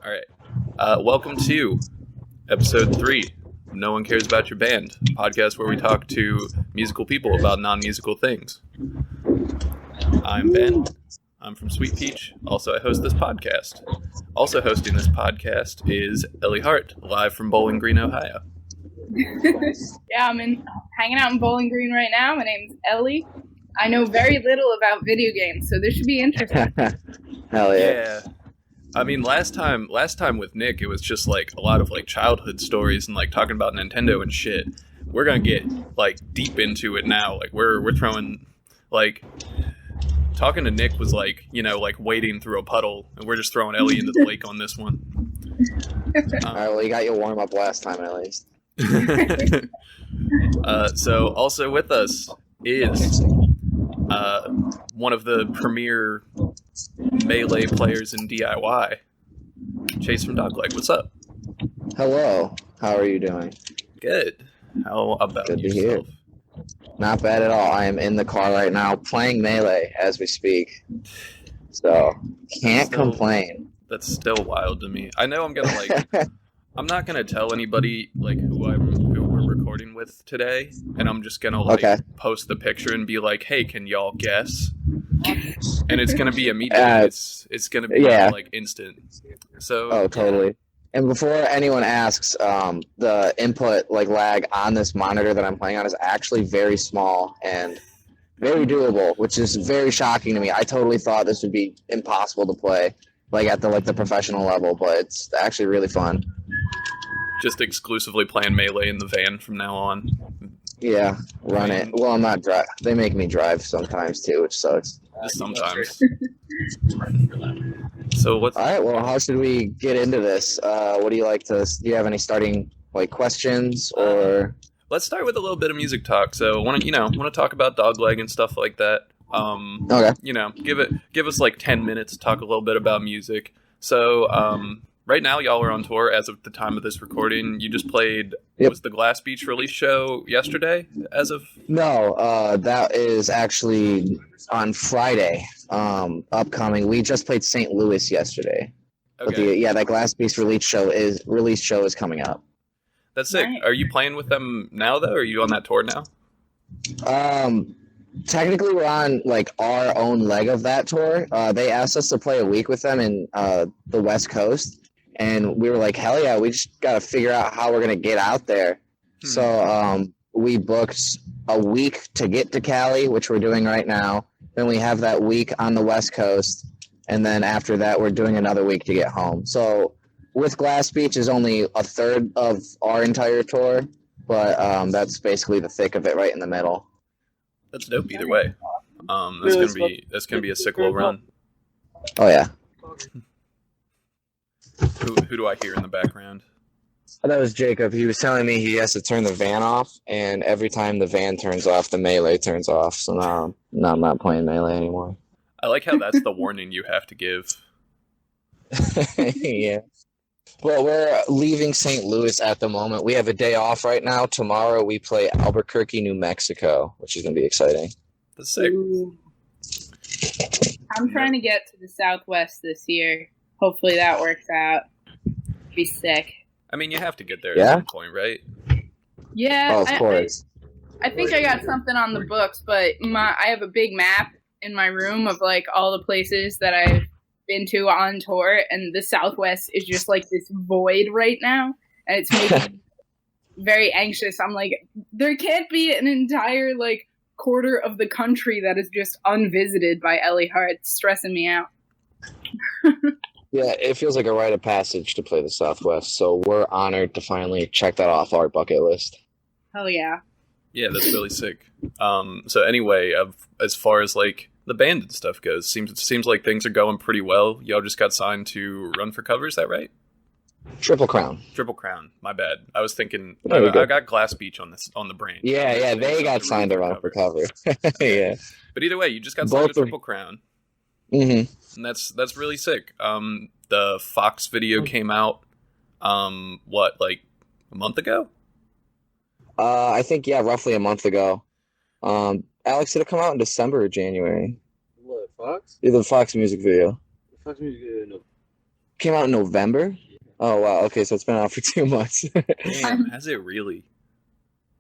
All right. Welcome to episode 3. No One Cares About Your Band, a podcast where we talk to musical people about non-musical things. I'm Ben. I'm from Sweet Peach. Also, I host this podcast. Also hosting this podcast is Ellie Hart, live from Bowling Green, Ohio. Yeah, I'm hanging out in Bowling Green right now. My name's Ellie. I know very little about video games, so this should be interesting. Hell yeah. I mean, last time with Nick, it was just like a lot of like childhood stories and like talking about Nintendo and shit. We're gonna get like deep into it now. Like we're throwing like talking to Nick was like, you know, like wading through a puddle, and we're just throwing Ellie into the lake on this one. All right, well, you got your warm up last time at least. So also with us is one of the premier Melee players in DIY, Chase from Dogleg. What's up? Hello. How are you doing? Good. How about Good to yourself? hear. Not bad at all. I am in the car right now playing Melee as we speak. So, can't complain. That's still wild to me. I know I'm gonna like I'm not gonna tell anybody like who we're recording with today, and I'm just gonna like post the picture and be like, "Hey, can y'all guess?" And it's gonna be immediate. It's gonna be like instant. So totally. And before anyone asks, the input like lag on this monitor that I'm playing on is actually very small and very doable, which is very shocking to me. I totally thought this would be impossible to play like at the professional level, but it's actually really fun. Just exclusively playing Melee in the van from now on. Yeah, run it. Well, I'm not drive. They make me drive sometimes too, which sucks. Just sometimes. So what's all right? Well, how should we get into this? What do you like to? Do you have any starting like questions or? Let's start with a little bit of music talk. So, want to talk about Dogleg and stuff like that. Okay. You know, give us like 10 minutes to talk a little bit about music. So, right now, y'all are on tour as of the time of this recording. You just played, was the Glass Beach release show yesterday as of? No, that is actually on Friday, upcoming. We just played St. Louis yesterday. Okay. But that Glass Beach release show is coming up. That's sick. Nice. Are you playing with them now, though? Or are you on that tour now? Technically, we're on like our own leg of that tour. They asked us to play a week with them in the West Coast. And we were like, hell yeah, we just got to figure out how we're going to get out there. So we booked a week to get to Cali, which we're doing right now. Then we have that week on the West Coast. And then after that, we're doing another week to get home. So with Glass Beach is only a third of our entire tour. But that's basically the thick of it right in the middle. That's dope either way. That's gonna be a sick little run. Oh, yeah. Who do I hear in the background? Oh, that was Jacob. He was telling me he has to turn the van off, and every time the van turns off, the Melee turns off. So now I'm not playing Melee anymore. I like how that's the warning you have to give. Yeah. Well, we're leaving St. Louis at the moment. We have a day off right now. Tomorrow we play Albuquerque, New Mexico, which is going to be exciting. That's sick. I'm trying to get to the Southwest this year. Hopefully that works out. Be sick. I mean, you have to get there at some point, right? Yeah. Oh, of course. I think I got something on the books, but I have a big map in my room of like all the places that I've been to on tour, and the Southwest is just like this void right now, and it's making me very anxious. I'm like, there can't be an entire like quarter of the country that is just unvisited by Ellie Hart. It's stressing me out. Yeah, it feels like a rite of passage to play the Southwest, so we're honored to finally check that off our bucket list. Hell yeah. Yeah, that's really sick. So anyway, as far as like the band and stuff goes, seems like things are going pretty well. Y'all just got signed to Run for Cover, is that right? Triple Crown. My bad. I was thinking I got Glass Beach on the brain. Yeah, they got signed to Run for Cover. Yeah. But either way, you just got signed to Triple Crown. Mm-hmm. And that's really sick. The Fox video came out like a month ago? I think roughly a month ago. Alex, did it come out in December or January? What, Fox? Yeah, the Fox music video. Fox music video, no. came out in November. Oh wow, okay, so it's been out for 2 months. Damn, has it really?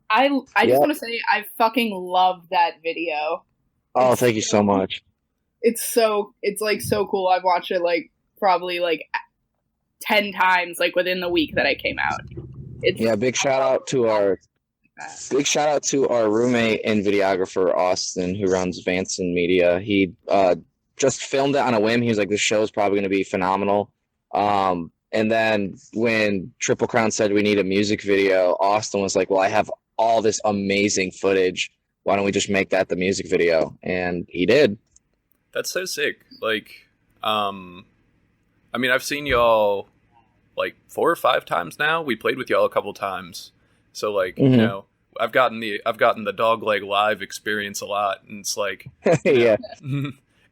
I just Yep. want to say I fucking love that video. Oh, thank you so much. It's like so cool. I've watched it like probably like 10 times like within the week that it came out. Yeah, big shout out to our roommate and videographer Austin, who runs Vanson Media. He just filmed it on a whim. He was like, "This show is probably going to be phenomenal." And then when Triple Crown said we need a music video, Austin was like, "Well, I have all this amazing footage. Why don't we just make that the music video?" And he did. That's so sick. Like, I mean, I've seen y'all like 4 or 5 times now. We played with y'all a couple times, so like you know, I've gotten the Dogleg live experience a lot, and it's like, Yeah.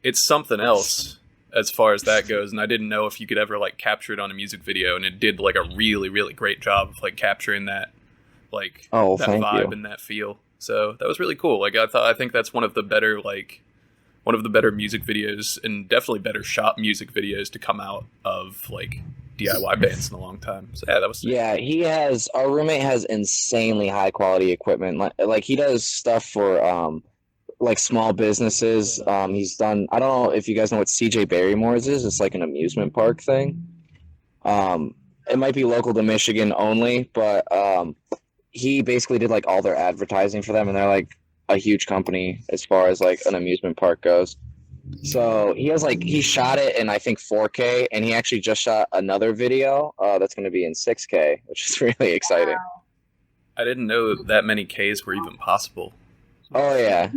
it's something else as far as that goes. And I didn't know if you could ever like capture it on a music video, and it did like a really, really great job of like capturing that like that thank vibe you. and that feel. So that was really cool. Like I think that's one of the better music videos, and definitely better shot music videos to come out of like DIY bands in a long time. So yeah, that was sick. Yeah, our roommate has insanely high quality equipment. Like he does stuff for like small businesses. He's done, I don't know if you guys know what CJ Barrymore's is. It's like an amusement park thing. It might be local to Michigan only, but he basically did like all their advertising for them, and they're like a huge company as far as like an amusement park goes. So he shot it in I think 4K, and he actually just shot another video that's going to be in 6K, which is really exciting. Wow. I didn't know that many Ks were even possible. Oh yeah.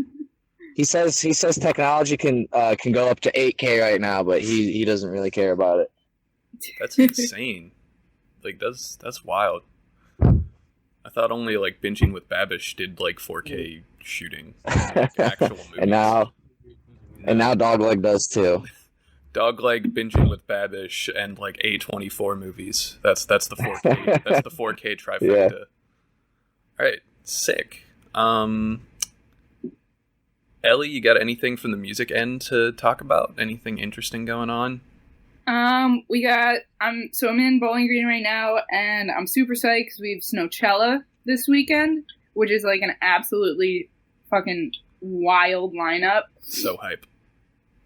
He says technology can go up to 8K right now, but he doesn't really care about it. That's insane. Like that's wild. I thought only like Binging with Babish did like 4K shooting, like, actual movies. and now Dogleg does too. Dogleg, Binging with Babish, and like A24 movies. That's the 4K. That's the 4K trifecta. Yeah. All right, sick. Ellie, you got anything from the music end to talk about? Anything interesting going on? I'm in Bowling Green right now, and I'm super psyched because we have Snowchella this weekend, which is like an absolutely fucking wild lineup. So hype.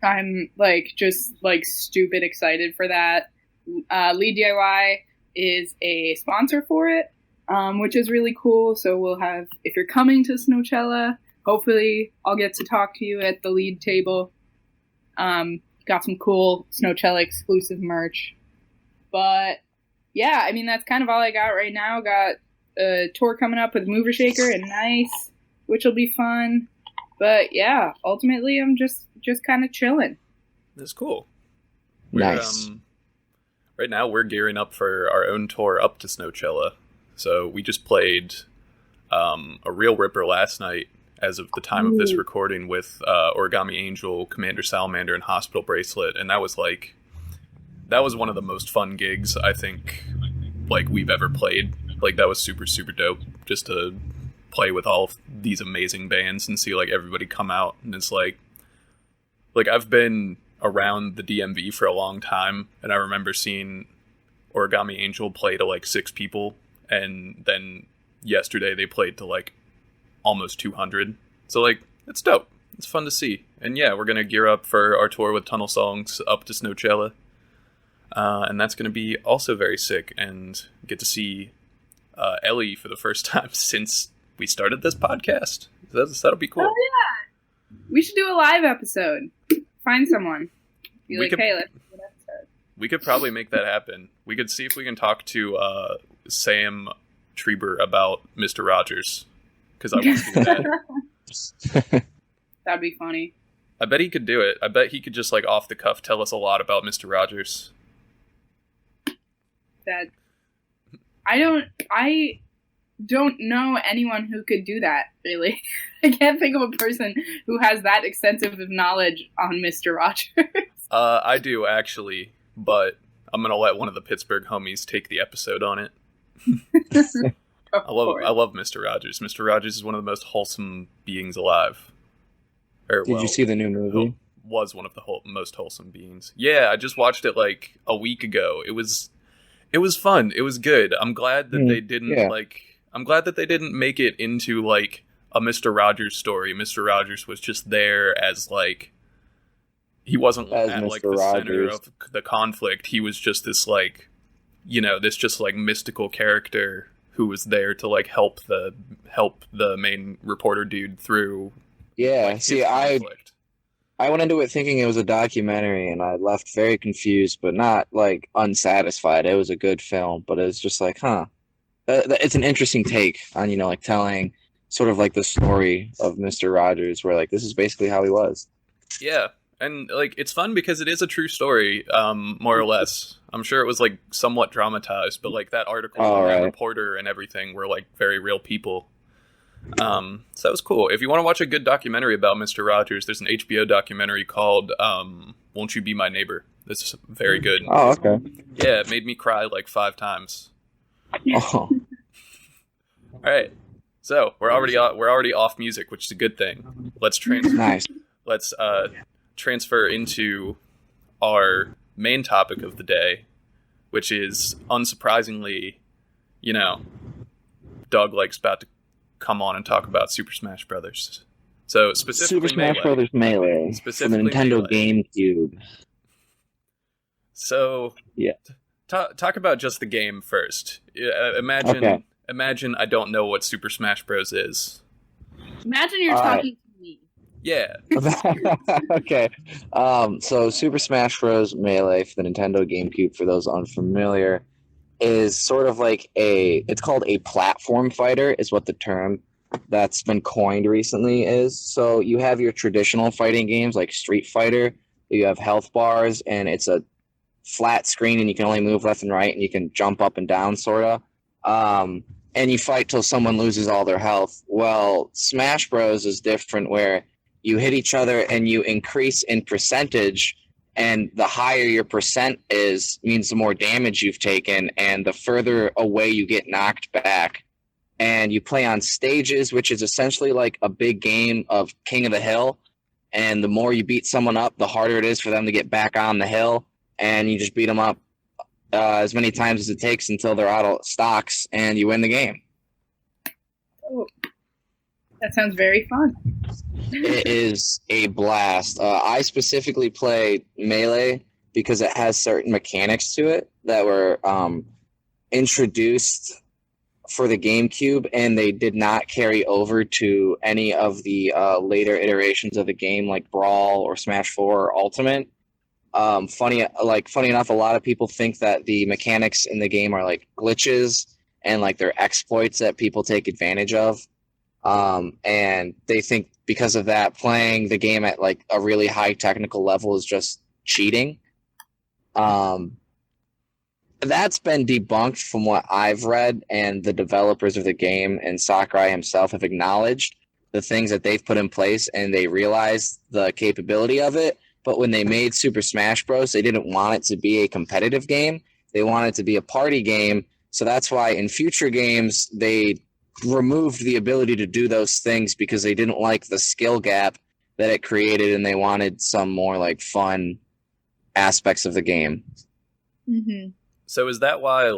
I'm like just like stupid excited for that. Lead DIY is a sponsor for it, which is really cool. So we'll have, if you're coming to Snowchella, hopefully I'll get to talk to you at the lead table. Got some cool Snowchella exclusive merch. But yeah, I mean, that's kind of all I got right now. Got a tour coming up with Mover Shaker and Nice, which will be fun. But yeah, ultimately I'm just kind of chilling. That's cool. Nice. Right now we're gearing up for our own tour up to Snowchella. So we just played a real ripper last night as of the time of this recording with Origami Angel, Commander Salamander, and Hospital Bracelet. And that was one of the most fun gigs I think like we've ever played. Like that was super, super dope just to play with all of these amazing bands and see like everybody come out. And it's like I've been around the DMV for a long time, and I remember seeing Origami Angel play to like 6 people, and then yesterday they played to like almost 200. So like it's dope. It's fun to see. And yeah, we're gonna gear up for our tour with Tunnel Songs up to Snowchella, and that's gonna be also very sick, and get to see Ellie for the first time since we started this podcast. That'll be cool. Oh yeah, we should do a live episode. Find someone. Be like, hey, let's do an episode. We could probably make that happen. We could see if we can talk to Sam Treber about Mr. Rogers, because I want to do that. That'd be funny. I bet he could do it. I bet he could just like off the cuff tell us a lot about Mr. Rogers. I don't know anyone who could do that, really. I can't think of a person who has that extensive of knowledge on Mr. Rogers. I do, actually, but I'm going to let one of the Pittsburgh homies take the episode on it. I love Mr. Rogers. Mr. Rogers is one of the most wholesome beings alive. Did you see the new movie? was one of the most wholesome beings. Yeah, I just watched it like a week ago. It was fun. It was good. I'm glad that they didn't I'm glad that they didn't make it into like a Mr. Rogers story. Mr. Rogers was just there as like, he wasn't As at Mr. like the Rogers. center of the conflict. He was just this like, this just like mystical character who was there to like help the main reporter dude through. Yeah, like, see, his I conflict. went into it thinking it was a documentary, and I left very confused, but not like unsatisfied. It was a good film, but it's just like, it's an interesting take on like telling sort of like the story of Mr. Rogers, where like this is basically how he was. Yeah, and like it's fun because it is a true story, more or less. I'm sure it was like somewhat dramatized, but like that article and that reporter and everything were like very real people. So that was cool. If you want to watch a good documentary about Mr. Rogers, there's an HBO documentary called Won't You Be My Neighbor? This is very good. Oh, okay. Yeah, it made me cry like 5 times. Oh. All right. So we're already off music, which is a good thing. Let's Nice. Let's transfer into our main topic of the day, which is unsurprisingly, Dogleg's about to come on and talk about Super Smash Brothers. So specifically Super Smash Brothers Melee for the Nintendo GameCube. So yeah, talk about just the game first. Imagine I don't know what Super Smash Bros. Is. Imagine you're talking to me. Yeah. Okay. So Super Smash Bros. Melee for the Nintendo GameCube, for those unfamiliar, is sort of like it's called a platform fighter, is what the term that's been coined recently is. So you have your traditional fighting games like Street Fighter, you have health bars, and it's a flat screen, and you can only move left and right, and you can jump up and down, sort of. And you fight till someone loses all their health. Well, Smash Bros. Is different, where you hit each other and you increase in percentage, and the higher your percent is means the more damage you've taken, and the further away you get knocked back. And you play on stages, which is essentially like a big game of King of the Hill. And the more you beat someone up, the harder it is for them to get back on the hill. And you just beat them up as many times as it takes until they're out of stocks, and you win the game. Oh, that sounds very fun. It is a blast. I specifically play Melee because it has certain mechanics to it that were introduced for the GameCube, and they did not carry over to any of the later iterations of the game, like Brawl or Smash 4 or Ultimate. Funny enough, a lot of people think that the mechanics in the game are like glitches and like they're exploits that people take advantage of. And they think because of that, playing the game at like a really high technical level is just cheating. That's been debunked from what I've read, and the developers of the game and Sakurai himself have acknowledged the things that they've put in place, and they realized the capability of it. But when they made Super Smash Bros., they didn't want it to be a competitive game. They wanted it to be a party game. So that's why in future games, they removed the ability to do those things because they didn't like the skill gap that it created, and they wanted some more like fun aspects of the game. Mm-hmm. So is that why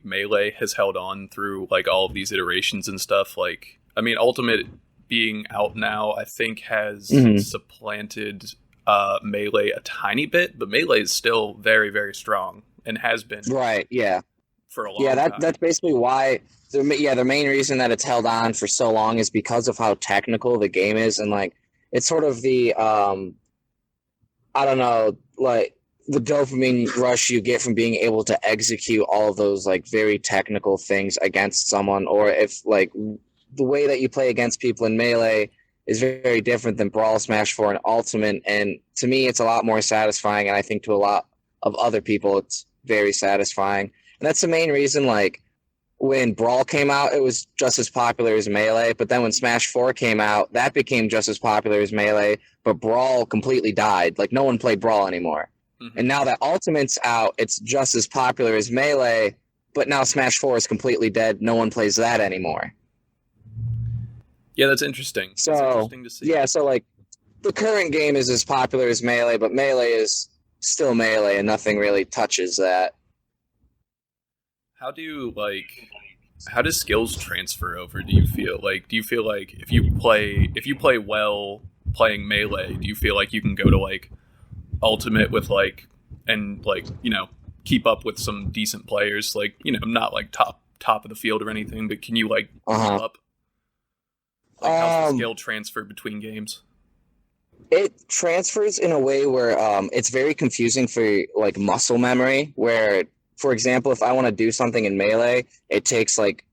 Melee has held on through like all of these iterations and stuff? Like, I mean, Ultimate being out now, I think has supplanted Melee a tiny bit, but Melee is still very, very strong and has been. Right, yeah. For a long time. That's basically why. The main reason that it's held on for so long is because of how technical the game is, and like it's sort of the I don't know, like the dopamine rush you get from being able to execute all of those like very technical things against someone, or if like the way that you play against people in Melee is very, very different than Brawl, Smash 4, and Ultimate. And to me, it's a lot more satisfying, and I think to a lot of other people, it's very satisfying. And that's the main reason, like, when Brawl came out, it was just as popular as Melee. But then when Smash 4 came out, that became just as popular as Melee. But Brawl completely died. Like, no one played Brawl anymore. Mm-hmm. And now that Ultimate's out, it's just as popular as Melee. But now Smash 4 is completely dead. No one plays that anymore. Yeah, that's interesting. So, that's interesting to see. Yeah, so, like, the current game is as popular as Melee, but Melee is still Melee, and nothing really touches that. How does skills transfer over? Do you feel like if you play well playing Melee, do you feel like you can go to like Ultimate with keep up with some decent players, not like top of the field or anything, but can you keep up? How's the skill transfer between games? It transfers in a way where it's very confusing for like muscle memory, where, for example, if I want to do something in Melee, it takes like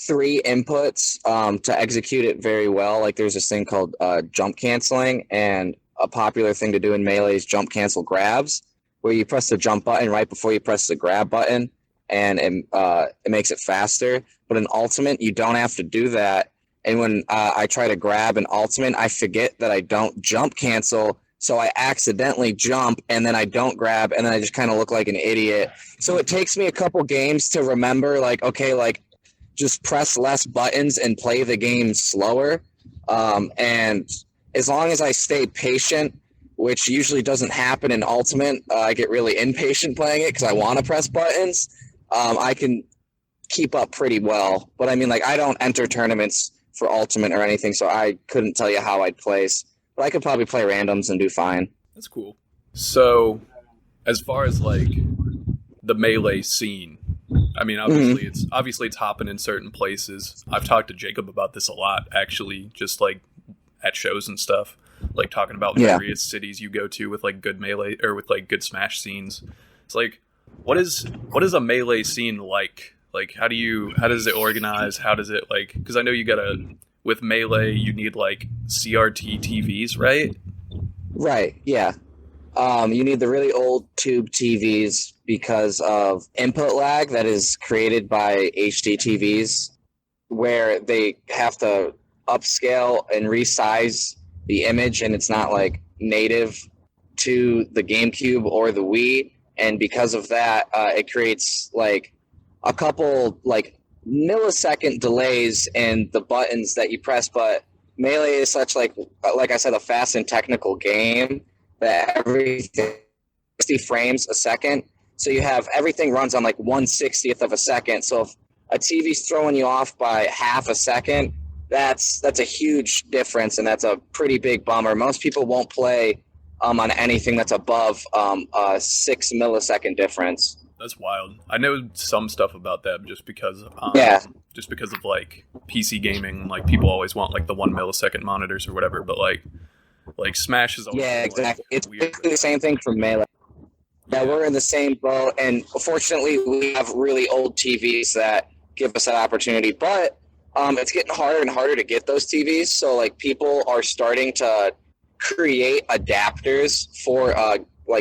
3 inputs to execute it very well. Like there's this thing called jump canceling, and a popular thing to do in Melee is jump cancel grabs, where you press the jump button right before you press the grab button, and it makes it faster. But in Ultimate, you don't have to do that. And when I try to grab an Ultimate, I forget that I don't jump cancel, so I accidentally jump, and then I don't grab, and then I just kind of look like an idiot. So it takes me a couple games to remember, just press less buttons and play the game slower. And as long as I stay patient, which usually doesn't happen in Ultimate, I get really impatient playing it because I want to press buttons, I can keep up pretty well. But I mean, I don't enter tournaments for Ultimate or anything, so I couldn't tell you how I'd place. But I could probably play randoms and do fine. That's cool. So, as far as the Melee scene, I mean, obviously it's hopping in certain places. I've talked to Jacob about this a lot, actually, just at shows and stuff, talking about various cities you go to with good Melee or with good Smash scenes. It's what is a Melee scene like? How does it organize? How does it because I know with Melee, you need CRT TVs, right? Right, yeah. You need the really old tube TVs because of input lag that is created by HD TVs, where they have to upscale and resize the image, and it's not native to the GameCube or the Wii. And because of that, it creates a couple millisecond delays in the buttons that you press. But Melee is such like I said, a fast and technical game that everything 60 frames a second. So you have everything runs on 1/60th of a second. So if a TV's throwing you off by half a second, that's a huge difference, and that's a pretty big bummer. Most people won't play on anything that's above a 6 millisecond difference. That's wild. I know some stuff about that just because of PC gaming. People always want the 1 millisecond monitors or whatever, but Smash is always exactly. It's basically the same thing for Melee. Yeah, we're in the same boat, and fortunately, we have really old TVs that give us that opportunity. But it's getting harder and harder to get those TVs. So people are starting to create adapters for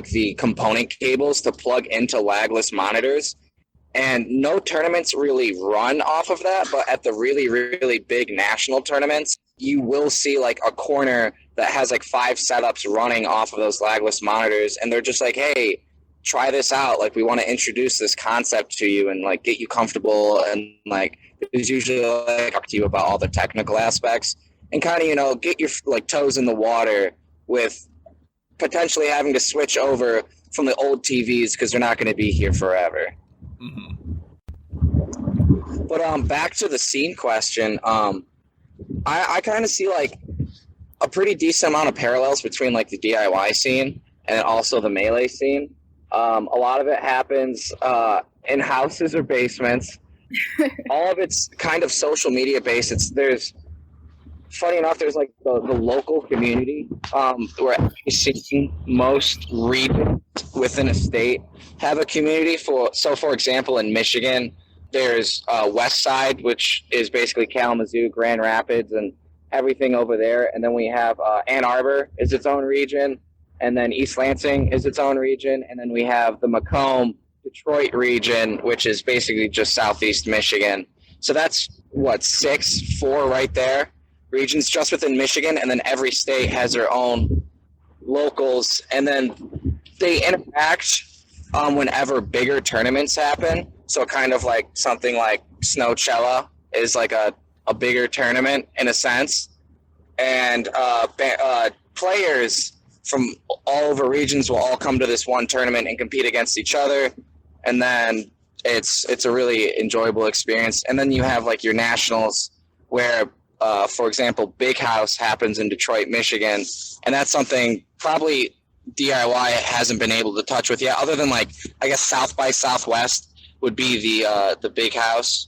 the component cables to plug into lagless monitors, and no tournaments really run off of that. But at the really, really big national tournaments, you will see a corner that has 5 setups running off of those lagless monitors, and they're just hey, try this out. We want to introduce this concept to you and get you comfortable, and there's usually talk to you about all the technical aspects and kind of get your toes in the water with potentially having to switch over from the old TVs because they're not going to be here forever. Mm-hmm. But back to the scene question, I kind of see a pretty decent amount of parallels between the DIY scene and also the Melee scene. A lot of it happens in houses or basements. All of it's kind of social media based. There's funny enough, there's the local community where you see most regions within a state have a community for example, in Michigan, there's West Side, which is basically Kalamazoo, Grand Rapids, and everything over there. And then we have Ann Arbor is its own region, and then East Lansing is its own region, and then we have the Macomb, Detroit region, which is basically just southeast Michigan. So that's 4 right there. Regions just within Michigan, and then every state has their own locals, and then they interact whenever bigger tournaments happen. So kind of something like Snowchella is a bigger tournament in a sense, and players from all over regions will all come to this one tournament and compete against each other, and then it's a really enjoyable experience. And then you have like your nationals, where for example, Big House happens in Detroit, Michigan, and that's something probably DIY hasn't been able to touch with yet, other than like I guess South by Southwest would be the Big House,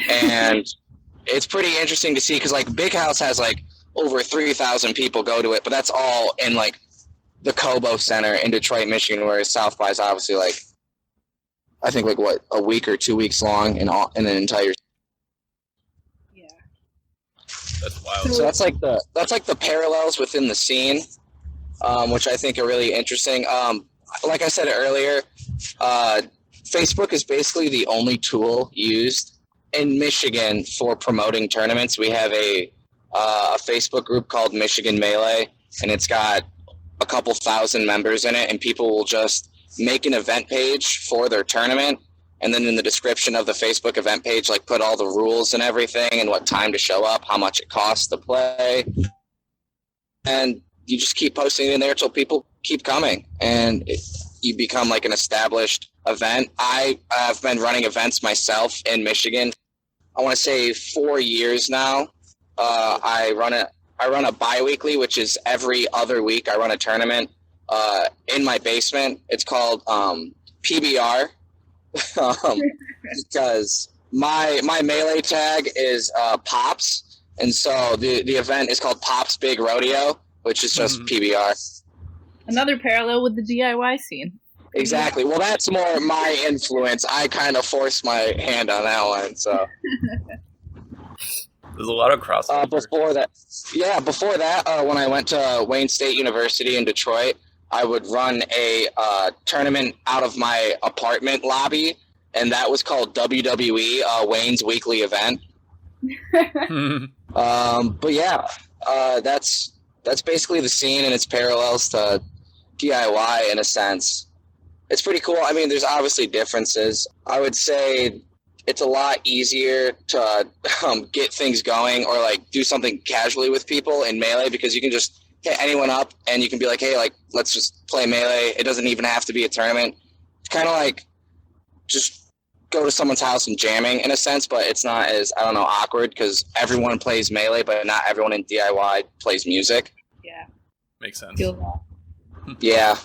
and it's pretty interesting to see because like Big House has like over 3,000 people go to it, but that's all in like the Cobo Center in Detroit, Michigan, whereas South by is obviously like I think like what, a week or 2 weeks long in an entire. Yeah, That's wild. So that's like the parallels within the scene, which I think are really interesting. Like I said earlier, Facebook is basically the only tool used in Michigan for promoting tournaments. We have a Facebook group called Michigan Melee, and it's got a couple thousand members in it, and people will just make an event page for their tournament, and then in the description of the Facebook event page, like put all the rules and everything and what time to show up, how much it costs to play, and you just keep posting it in there until people keep coming, and you become like an established event. I have been running events myself in Michigan. I want to say 4 years now. I run a bi-weekly, which is every other week. I run a tournament in my basement. It's called PBR because my melee tag is Pops, and so the event is called Pops Big Rodeo, which is just PBR. another parallel with the DIY scene. Exactly. Well, that's more my influence. I kind of forced my hand on that one. So There's a lot of crossover. before that, when I went to Wayne State University in Detroit, I would run a tournament out of my apartment lobby, and that was called WWE, Wayne's Weekly Event. But yeah, that's basically the scene and its parallels to DIY in a sense. It's pretty cool. I mean, there's obviously differences. I would say it's a lot easier to get things going or like do something casually with people in Melee because you can just hit anyone up and you can be like, hey, like, let's just play Melee. It doesn't even have to be a tournament. It's kind of like just go to someone's house and jamming in a sense, but it's not as, I don't know, awkward because everyone plays Melee, but not everyone in DIY plays music. Yeah. Makes sense. Feel that. Yeah.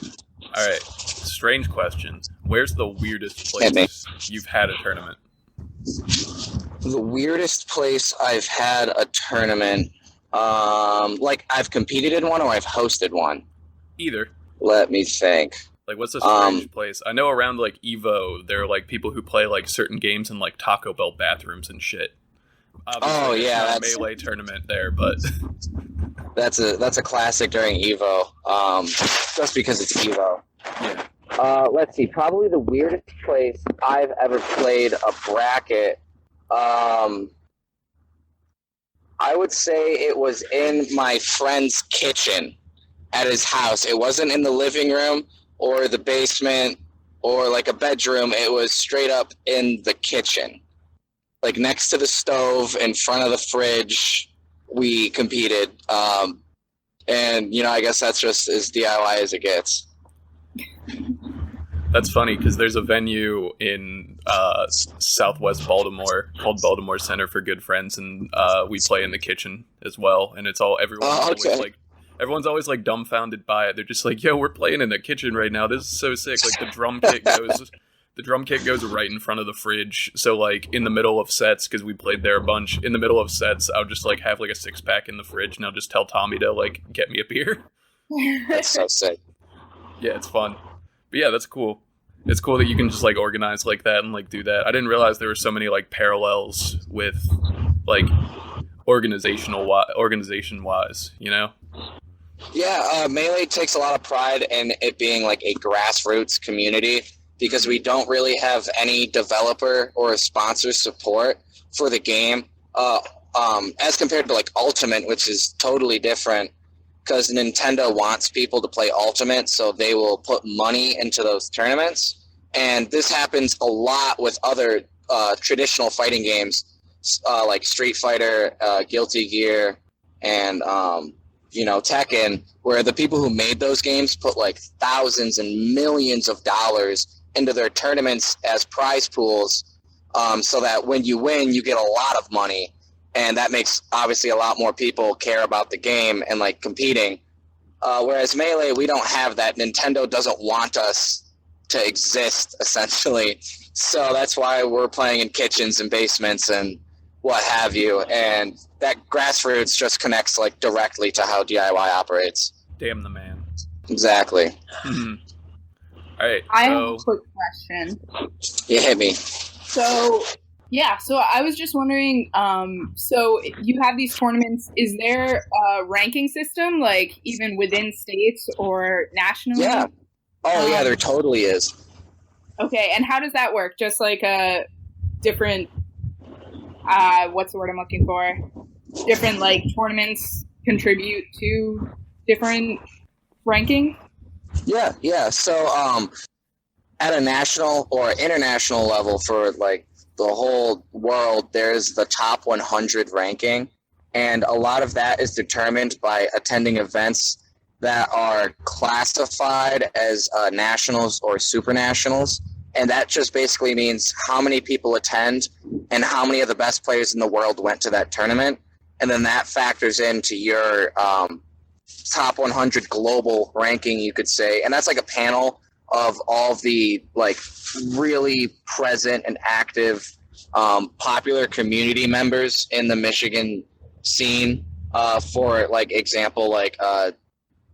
All right. Strange question. Where's the weirdest place you've had a tournament? The weirdest place I've had a tournament, like I've competed in one or I've hosted one? Either. Let me think. Like, what's a strange place? I know around, like, EVO, there are, like, people who play, like, certain games in, like, Taco Bell bathrooms and shit. Obviously, yeah, that's a Melee tournament there, but... That's a classic during EVO, just because it's EVO. Yeah. Let's see, probably the weirdest place I've ever played a bracket, I would say it was in my friend's kitchen at his house. It wasn't in the living room or the basement or like a bedroom. It was straight up in the kitchen, like next to the stove, in front of the fridge. We competed, and you know, I guess that's just as DIY as it gets. That's funny because there's a venue in Southwest Baltimore called Baltimore Center for Good Friends, and we play in the kitchen as well. And it's all everyone's always like dumbfounded by it. They're just like, "Yo, we're playing in the kitchen right now. This is so sick!" Like the drum kit goes right in front of the fridge. So like in the middle of sets, because we played there a bunch. In the middle of sets, I would just like have like a 6-pack in the fridge, and I'll just tell Tommy to like get me a beer. That's so sick. Yeah, it's fun. But yeah, that's cool. It's cool that you can just like organize like that and like do that. I didn't realize there were so many like parallels with like organization wise, you know? Yeah, Melee takes a lot of pride in it being like a grassroots community because we don't really have any developer or sponsor support for the game, as compared to like Ultimate, which is totally different. Because Nintendo wants people to play Ultimate, so they will put money into those tournaments. And this happens a lot with other traditional fighting games, like Street Fighter, Guilty Gear, and Tekken, where the people who made those games put like thousands and millions of dollars into their tournaments as prize pools, so that when you win, you get a lot of money. And that makes, obviously, a lot more people care about the game and, like, competing. Whereas Melee, we don't have that. Nintendo doesn't want us to exist, essentially. So that's why we're playing in kitchens and basements and what have you. And that grassroots just connects, like, directly to how DIY operates. Damn the man. Exactly. All right. I have a quick question. You hit me. So I was just wondering, so you have these tournaments, is there a ranking system, like, even within states or nationally? Yeah. Oh, yeah, there totally is. Okay, and how does that work? Just like a different, what's the word I'm looking for? Different, like, tournaments contribute to different ranking? Yeah. So, at a national or international level for, like, the whole world, there's the top 100 ranking, and a lot of that is determined by attending events that are classified as nationals or super nationals, and that just basically means how many people attend and how many of the best players in the world went to that tournament, and then that factors into your top 100 global ranking, you could say, and that's like a panel of all the, like, really present and active popular community members in the Michigan scene. For, like, example, like,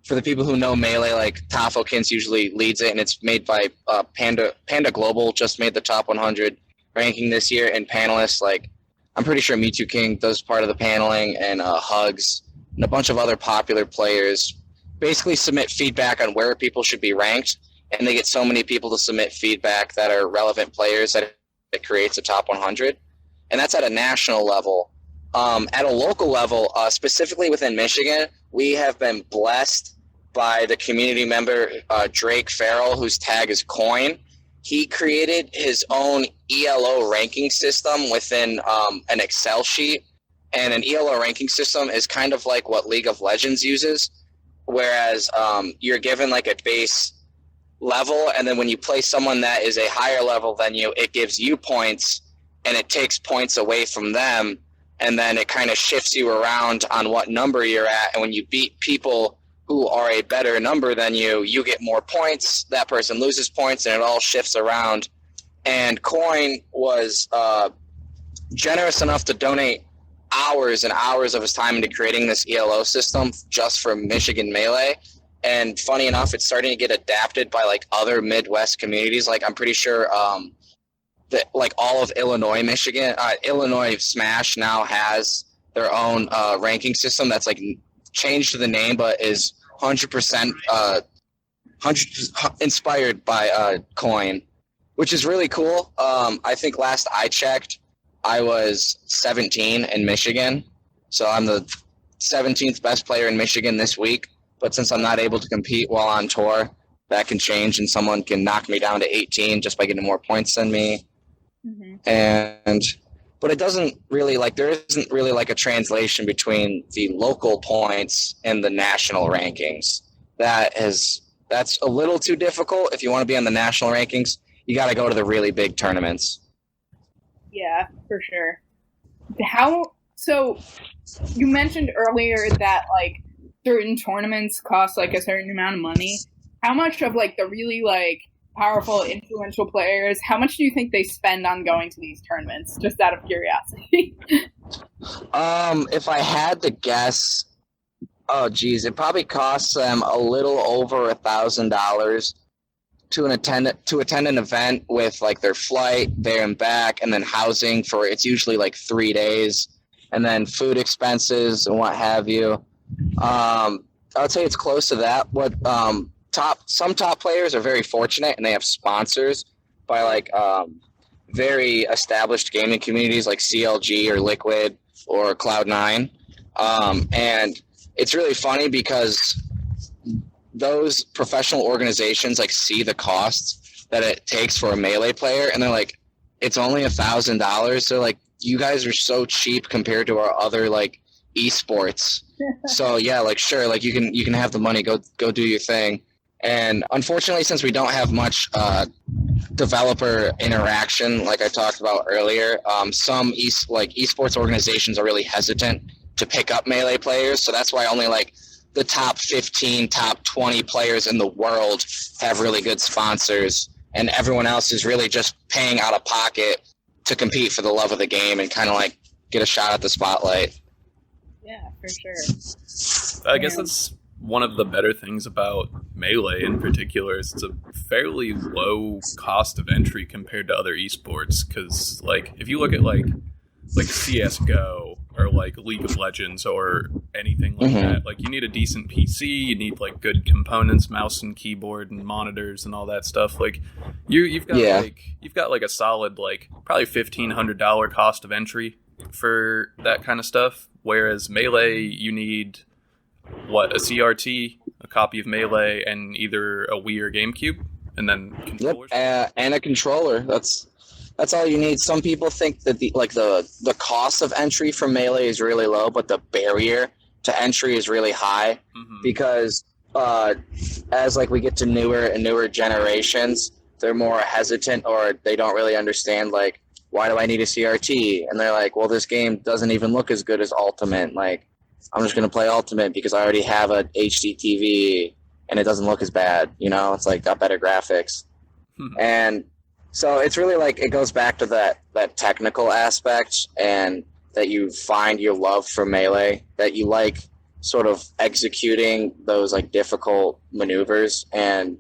for the people who know Melee, like, Tafokins usually leads it, and it's made by Panda Global, just made the top 100 ranking this year, and panelists, like, I'm pretty sure Mewtwo King does part of the paneling, and Hugs, and a bunch of other popular players basically submit feedback on where people should be ranked, and they get so many people to submit feedback that are relevant players that it creates a top 100. And that's at a national level. At a local level, specifically within Michigan, we have been blessed by the community member Drake Farrell, whose tag is Coin. He created his own ELO ranking system within an Excel sheet. And an ELO ranking system is kind of like what League of Legends uses, whereas you're given, like, a base level, and then when you play someone that is a higher level than you, it gives you points, and it takes points away from them, and then it kind of shifts you around on what number you're at, and when you beat people who are a better number than you, you get more points, that person loses points, and it all shifts around. And Coin was generous enough to donate hours and hours of his time into creating this ELO system just for Michigan Melee. And funny enough, it's starting to get adapted by, like, other Midwest communities. Like, I'm pretty sure that, like, all of Illinois, Michigan, Illinois Smash now has their own ranking system that's, like, changed the name, but is 100% inspired by Coin, which is really cool. I think last I checked, I was 17 in Michigan, so I'm the 17th best player in Michigan this week. But since I'm not able to compete while on tour, that can change, and someone can knock me down to 18 just by getting more points than me. Mm-hmm. But it doesn't really, like, there isn't really, like, a translation between the local points and the national rankings. That's a little too difficult. If you want to be on the national rankings, you got to go to the really big tournaments. Yeah, for sure. So you mentioned earlier that, like, certain tournaments cost, like, a certain amount of money. How much of, like, the really, like, powerful, influential players, how much do you think they spend on going to these tournaments, just out of curiosity? If I had to guess, it probably costs them a little over $1,000 to attend an event with, like, their flight there and back, and then housing for, it's usually like 3 days, and then food expenses and what have you. I would say it's close to that. What some top players are very fortunate, and they have sponsors by, like, very established gaming communities like CLG or Liquid or Cloud9. And it's really funny because those professional organizations, like, see the costs that it takes for a Melee player, and they're like, it's only $1,000. They're like, you guys are so cheap compared to our other, like, esports. So yeah, like sure, like you can have the money, go do your thing. And unfortunately, since we don't have much developer interaction, like I talked about earlier, some esports organizations are really hesitant to pick up Melee players. So that's why only like the top 15, top 20 players in the world have really good sponsors, and everyone else is really just paying out of pocket to compete for the love of the game and kind of like get a shot at the spotlight. Yeah, for sure. I guess that's one of the better things about Melee in particular is it's a fairly low cost of entry compared to other esports. Because like if you look at like CS:GO or like League of Legends or anything like that, like you need a decent PC, you need like good components, mouse and keyboard and monitors and all that stuff. Like you've got like a solid like probably $1,500 cost of entry for that kind of stuff. Whereas Melee, you need a CRT, a copy of Melee, and either a Wii or GameCube, and then controllers. And a controller. That's all you need. Some people think that the cost of entry for Melee is really low, but the barrier to entry is really high because as like we get to newer and newer generations, they're more hesitant or they don't really understand like, why do I need a CRT? And they're like, well, this game doesn't even look as good as Ultimate. Like, I'm just going to play Ultimate because I already have a HD TV and it doesn't look as bad. You know, it's like got better graphics. And so it's really like it goes back to that technical aspect and that you find your love for Melee, that you like sort of executing those like difficult maneuvers. And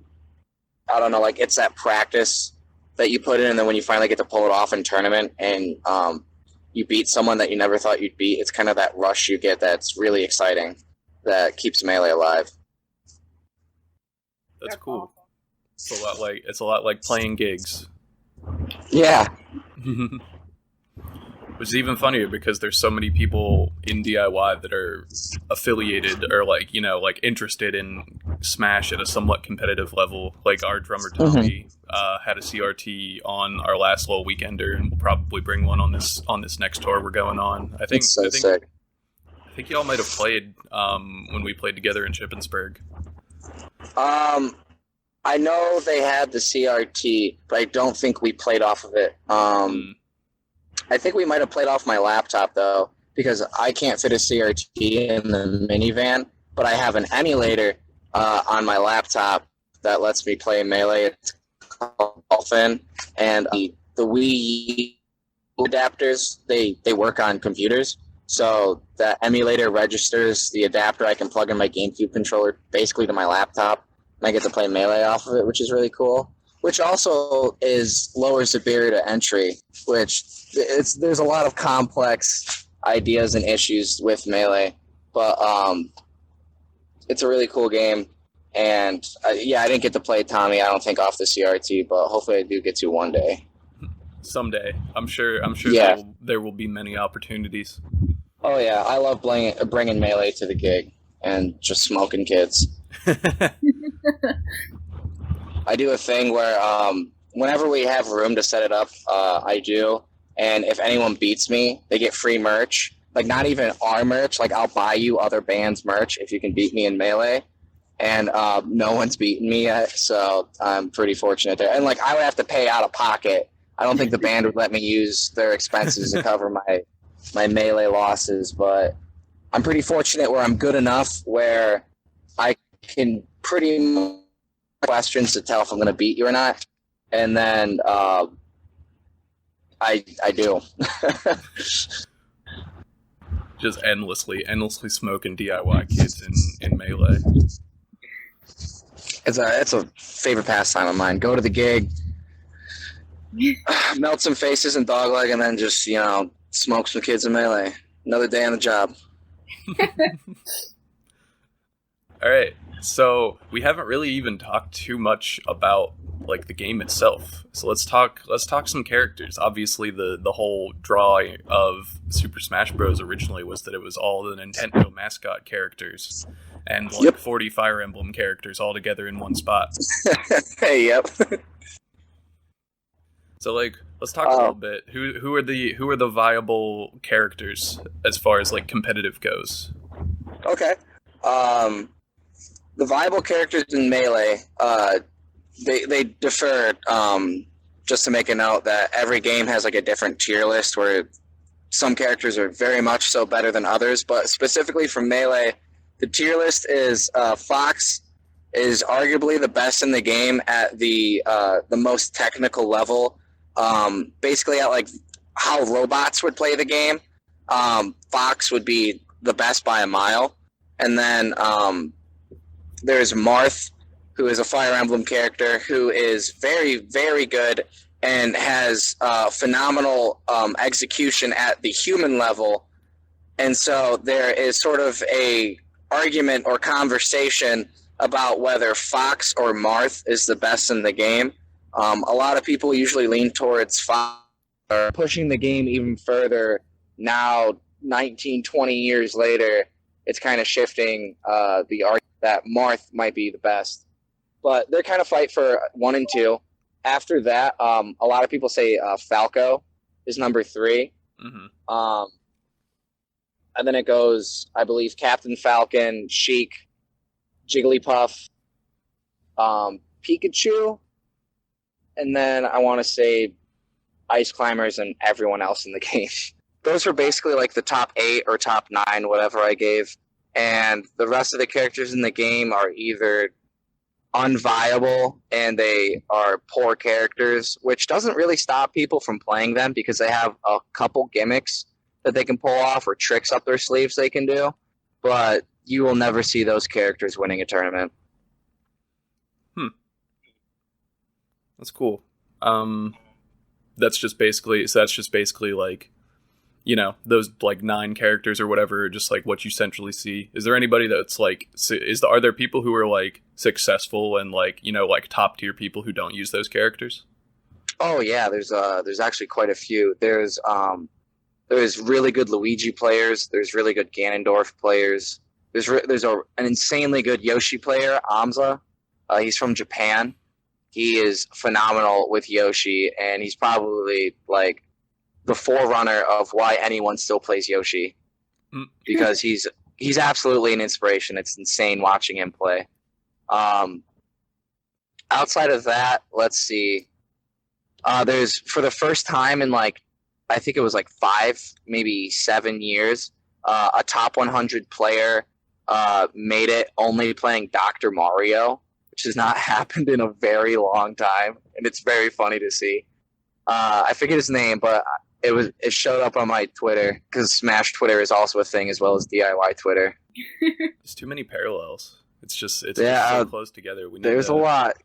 I don't know, like it's that practice that you put in, and then when you finally get to pull it off in tournament and you beat someone that you never thought you'd beat, it's kind of that rush you get that's really exciting that keeps Melee alive. That's cool. It's a lot like playing gigs. Yeah. Which is even funnier because there's so many people in DIY that are affiliated or like, you know, like interested in Smash at a somewhat competitive level. Like our drummer Tommy had a CRT on our last little weekender, and we'll probably bring one on this next tour we're going on. I think sick. I think y'all might have played when we played together in Shippensburg. I know they had the CRT, but I don't think we played off of it. I think we might have played off my laptop, though, because I can't fit a CRT in the minivan, but I have an emulator on my laptop that lets me play Melee. It's called Dolphin, and the Wii adapters, they work on computers, so the emulator registers the adapter. I can plug in my GameCube controller basically to my laptop, and I get to play Melee off of it, which is really cool. Which also lowers the barrier to entry, which there's a lot of complex ideas and issues with Melee, but it's a really cool game. And I didn't get to play Tommy, I don't think, off the CRT, but hopefully I do get to one day. Someday, I'm sure. Yeah. There will be many opportunities. Oh yeah, I love bringing Melee to the gig and just smoking kids. I do a thing where whenever we have room to set it up, I do. And if anyone beats me, they get free merch. Like, not even our merch. Like, I'll buy you other bands' merch if you can beat me in Melee. And no one's beaten me yet, so I'm pretty fortunate there. And, like, I would have to pay out of pocket. I don't think the band would let me use their expenses to cover my Melee losses. But I'm pretty fortunate where I'm good enough where I can pretty much questions to tell if I'm going to beat you or not, and then I do. Just endlessly smoking DIY kids in Melee. It's a favorite pastime of mine. Go to the gig, melt some faces in Dogleg, and then just smoke some kids in Melee. Another day on the job. All right. So we haven't really even talked too much about like the game itself. So let's talk some characters. Obviously, the whole draw of Super Smash Bros. Originally was that it was all the Nintendo mascot characters and 40 Fire Emblem characters all together in one spot. Hey, yep. So like, let's talk a little bit. Who are the viable characters as far as like competitive goes? Okay. The viable characters in Melee, they differ. Just to make a note that every game has like a different tier list where some characters are very much so better than others. But specifically for Melee, the tier list is Fox is arguably the best in the game at the most technical level. Basically, at like how robots would play the game, Fox would be the best by a mile. And then there's Marth, who is a Fire Emblem character who is very, very good and has phenomenal execution at the human level. And so there is sort of a argument or conversation about whether Fox or Marth is the best in the game. A lot of people usually lean towards Fox. Pushing the game even further now, 19, 20 years later, it's kind of shifting the argument that Marth might be the best. But they're kind of fight for 1 and 2. After that, a lot of people say Falco is number 3. Mm-hmm. And then it goes, I believe, Captain Falcon, Sheik, Jigglypuff, Pikachu, and then I want to say Ice Climbers and everyone else in the game. Those are basically like the top 8 or top 9, whatever I gave. And the rest of the characters in the game are either unviable and they are poor characters, which doesn't really stop people from playing them because they have a couple gimmicks that they can pull off or tricks up their sleeves they can do. But you will never see those characters winning a tournament. That's cool. That's just basically like, you know, those like 9 characters or whatever, just like what you centrally see. Is there anybody that's like, are there people who are like successful and like, you know, like top tier people who don't use those characters? Oh yeah, there's actually quite a few. There's really good Luigi players. There's really good Ganondorf players. There's an insanely good Yoshi player, Amza. He's from Japan. He is phenomenal with Yoshi, and he's probably like the forerunner of why anyone still plays Yoshi, because he's absolutely an inspiration. It's insane watching him play. Outside of that, let's see. There's, for the first time in like, I think it was like 5, maybe 7 years, a top 100 player made it only playing Dr. Mario, which has not happened in a very long time, and it's very funny to see. I forget his name, but it showed up on my Twitter, because Smash Twitter is also a thing as well as DIY Twitter. There's too many parallels. It's just so close together. There's a lot.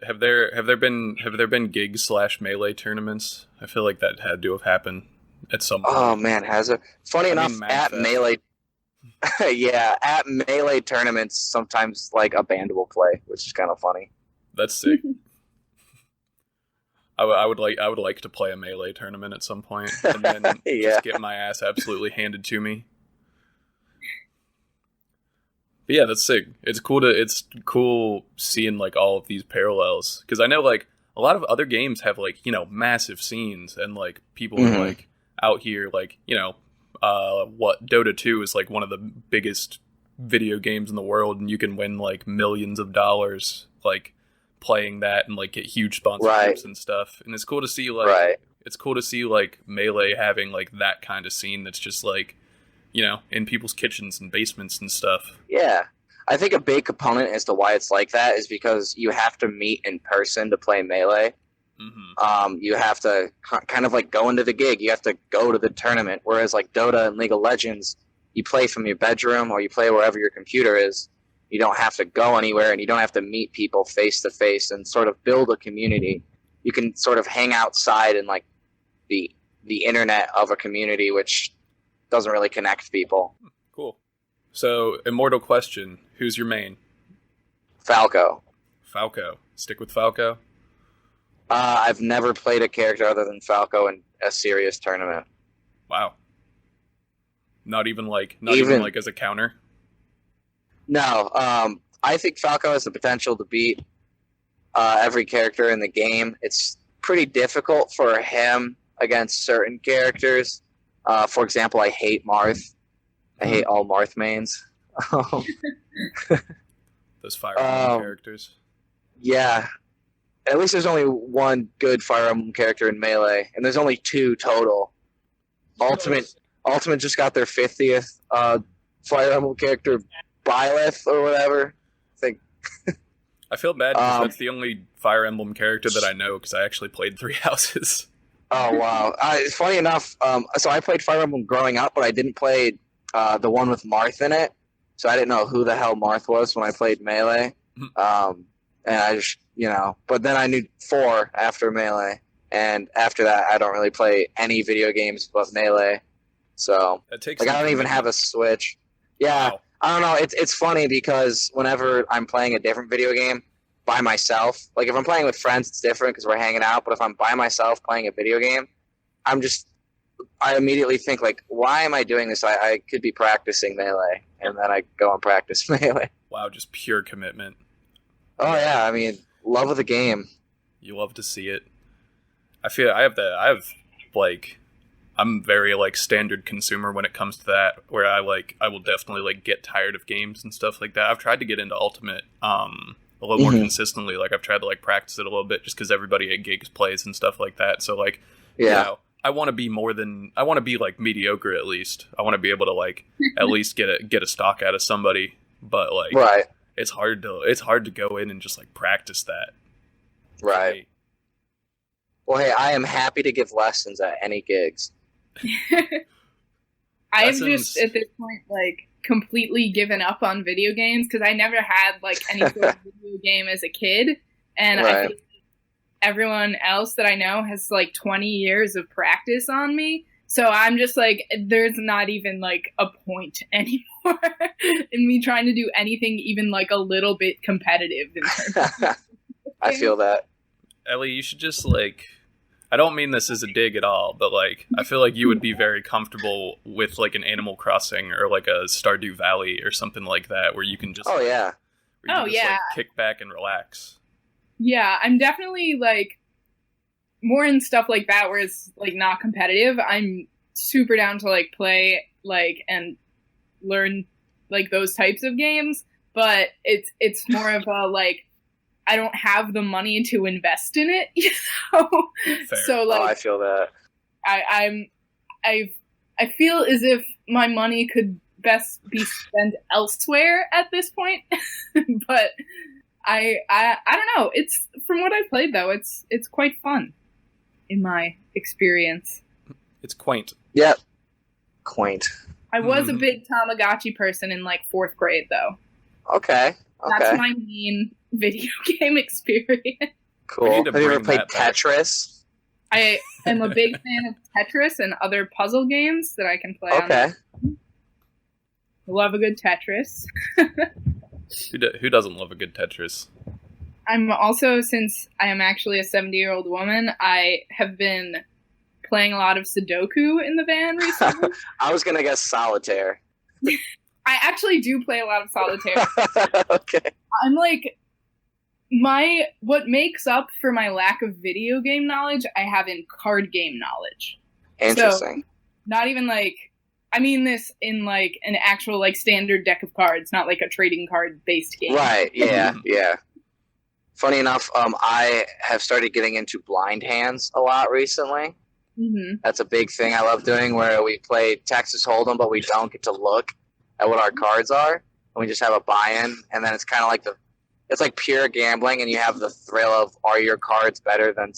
Have there been gigs / Melee tournaments? I feel like that had to have happened at some point. Oh man, has it? Funny enough, at Melee, at Melee tournaments, sometimes like a band will play, which is kind of funny. That's sick. I would like to play a Melee tournament at some point, and then just get my ass absolutely handed to me. But yeah, that's sick. It's cool seeing like all of these parallels, because I know like a lot of other games have like, you know, massive scenes and like people are like out here like, you know, what Dota 2 is like one of the biggest video games in the world, and you can win like millions of dollars like playing that and like get huge sponsorships and stuff. And it's cool to see like it's cool to see like Melee having like that kind of scene that's just like, you know, in people's kitchens and basements and stuff. Yeah. I think a big component as to why it's like that is because you have to meet in person to play Melee. Mm-hmm. You have to kind of like go into the gig. You have to go to the tournament. Whereas like Dota and League of Legends, you play from your bedroom or you play wherever your computer is. You don't have to go anywhere, and you don't have to meet people face to face and sort of build a community. You can sort of hang outside in like the internet of a community, which doesn't really connect people. Cool. So, immortal question: who's your main? Falco. Falco. Stick with Falco. I've never played a character other than Falco in a serious tournament. Wow. Not even like as a counter. No, I think Falco has the potential to beat every character in the game. It's pretty difficult for him against certain characters. For example, I hate Marth. I hate all Marth mains. Those Fire Emblem characters. Yeah. At least there's only one good Fire Emblem character in Melee, and there's only 2 total. Ultimate just got their 50th Fire Emblem character, Byleth or whatever. I think. I feel bad because that's the only Fire Emblem character that I know because I actually played 3 Houses. Oh, wow. Funny enough, so I played Fire Emblem growing up, but I didn't play the one with Marth in it. So I didn't know who the hell Marth was when I played Melee. And I just, but then I knew 4 after Melee. And after that, I don't really play any video games but Melee. So, I don't even have a Switch. Yeah, wow. I don't know. It's funny because whenever I'm playing a different video game by myself, like if I'm playing with friends, it's different because we're hanging out. But if I'm by myself playing a video game, I immediately think, like, why am I doing this? I could be practicing Melee. And then I go and practice Melee. Wow, just pure commitment. Oh, yeah. I mean, love of the game. You love to see it. I'm very, standard consumer when it comes to that, where I will definitely, get tired of games and stuff like that. I've tried to get into Ultimate a little more consistently. I've tried to, practice it a little bit just because everybody at gigs plays and stuff like that. So, I want to be mediocre at least. I want to be able to, at least get a stock out of somebody. But, right. It's hard to go in and just, practice that. Right. Well, hey, I am happy to give lessons at any gigs. I've just, at this point, completely given up on video games because I never had, any sort of video game as a kid. And right. I feel like everyone else that I know has, 20 years of practice on me. So I'm just there's not even, a point anymore in me trying to do anything even, a little bit competitive. In terms of I feel that. Ellie, you should just, I don't mean this as a dig at all, but, I feel like you would be very comfortable with, an Animal Crossing or, a Stardew Valley or something like that, where you can just, kick back and relax. Yeah, I'm definitely, more in stuff like that where it's, not competitive. I'm super down to, play, and learn, those types of games, but it's more of a, I don't have the money to invest in it, Fair. So I feel that. I feel as if my money could best be spent elsewhere at this point, but I don't know. It's from what I played though. It's quite fun, in my experience. It's quaint. Yep, quaint. I was a big Tamagotchi person in 4th grade though. Okay. That's my main video game experience. Cool. Have you ever played Tetris? I am a big fan of Tetris and other puzzle games that I can play on. Okay. I love a good Tetris. Who doesn't love a good Tetris? I'm also, since I am actually a 70-year-old woman, I have been playing a lot of Sudoku in the van recently. I was going to guess solitaire. I actually do play a lot of solitaire. Okay. I'm what makes up for my lack of video game knowledge, I have in card game knowledge. Interesting. So, not even I mean this in an actual standard deck of cards, not a trading card based game. Right, yeah, yeah. Funny enough, I have started getting into blind hands a lot recently. Mm-hmm. That's a big thing I love doing, where we play Texas Hold'em, but we don't get to look at what our cards are, and we just have a buy-in, and then it's kind of it's pure gambling, and you have the thrill of, are your cards better than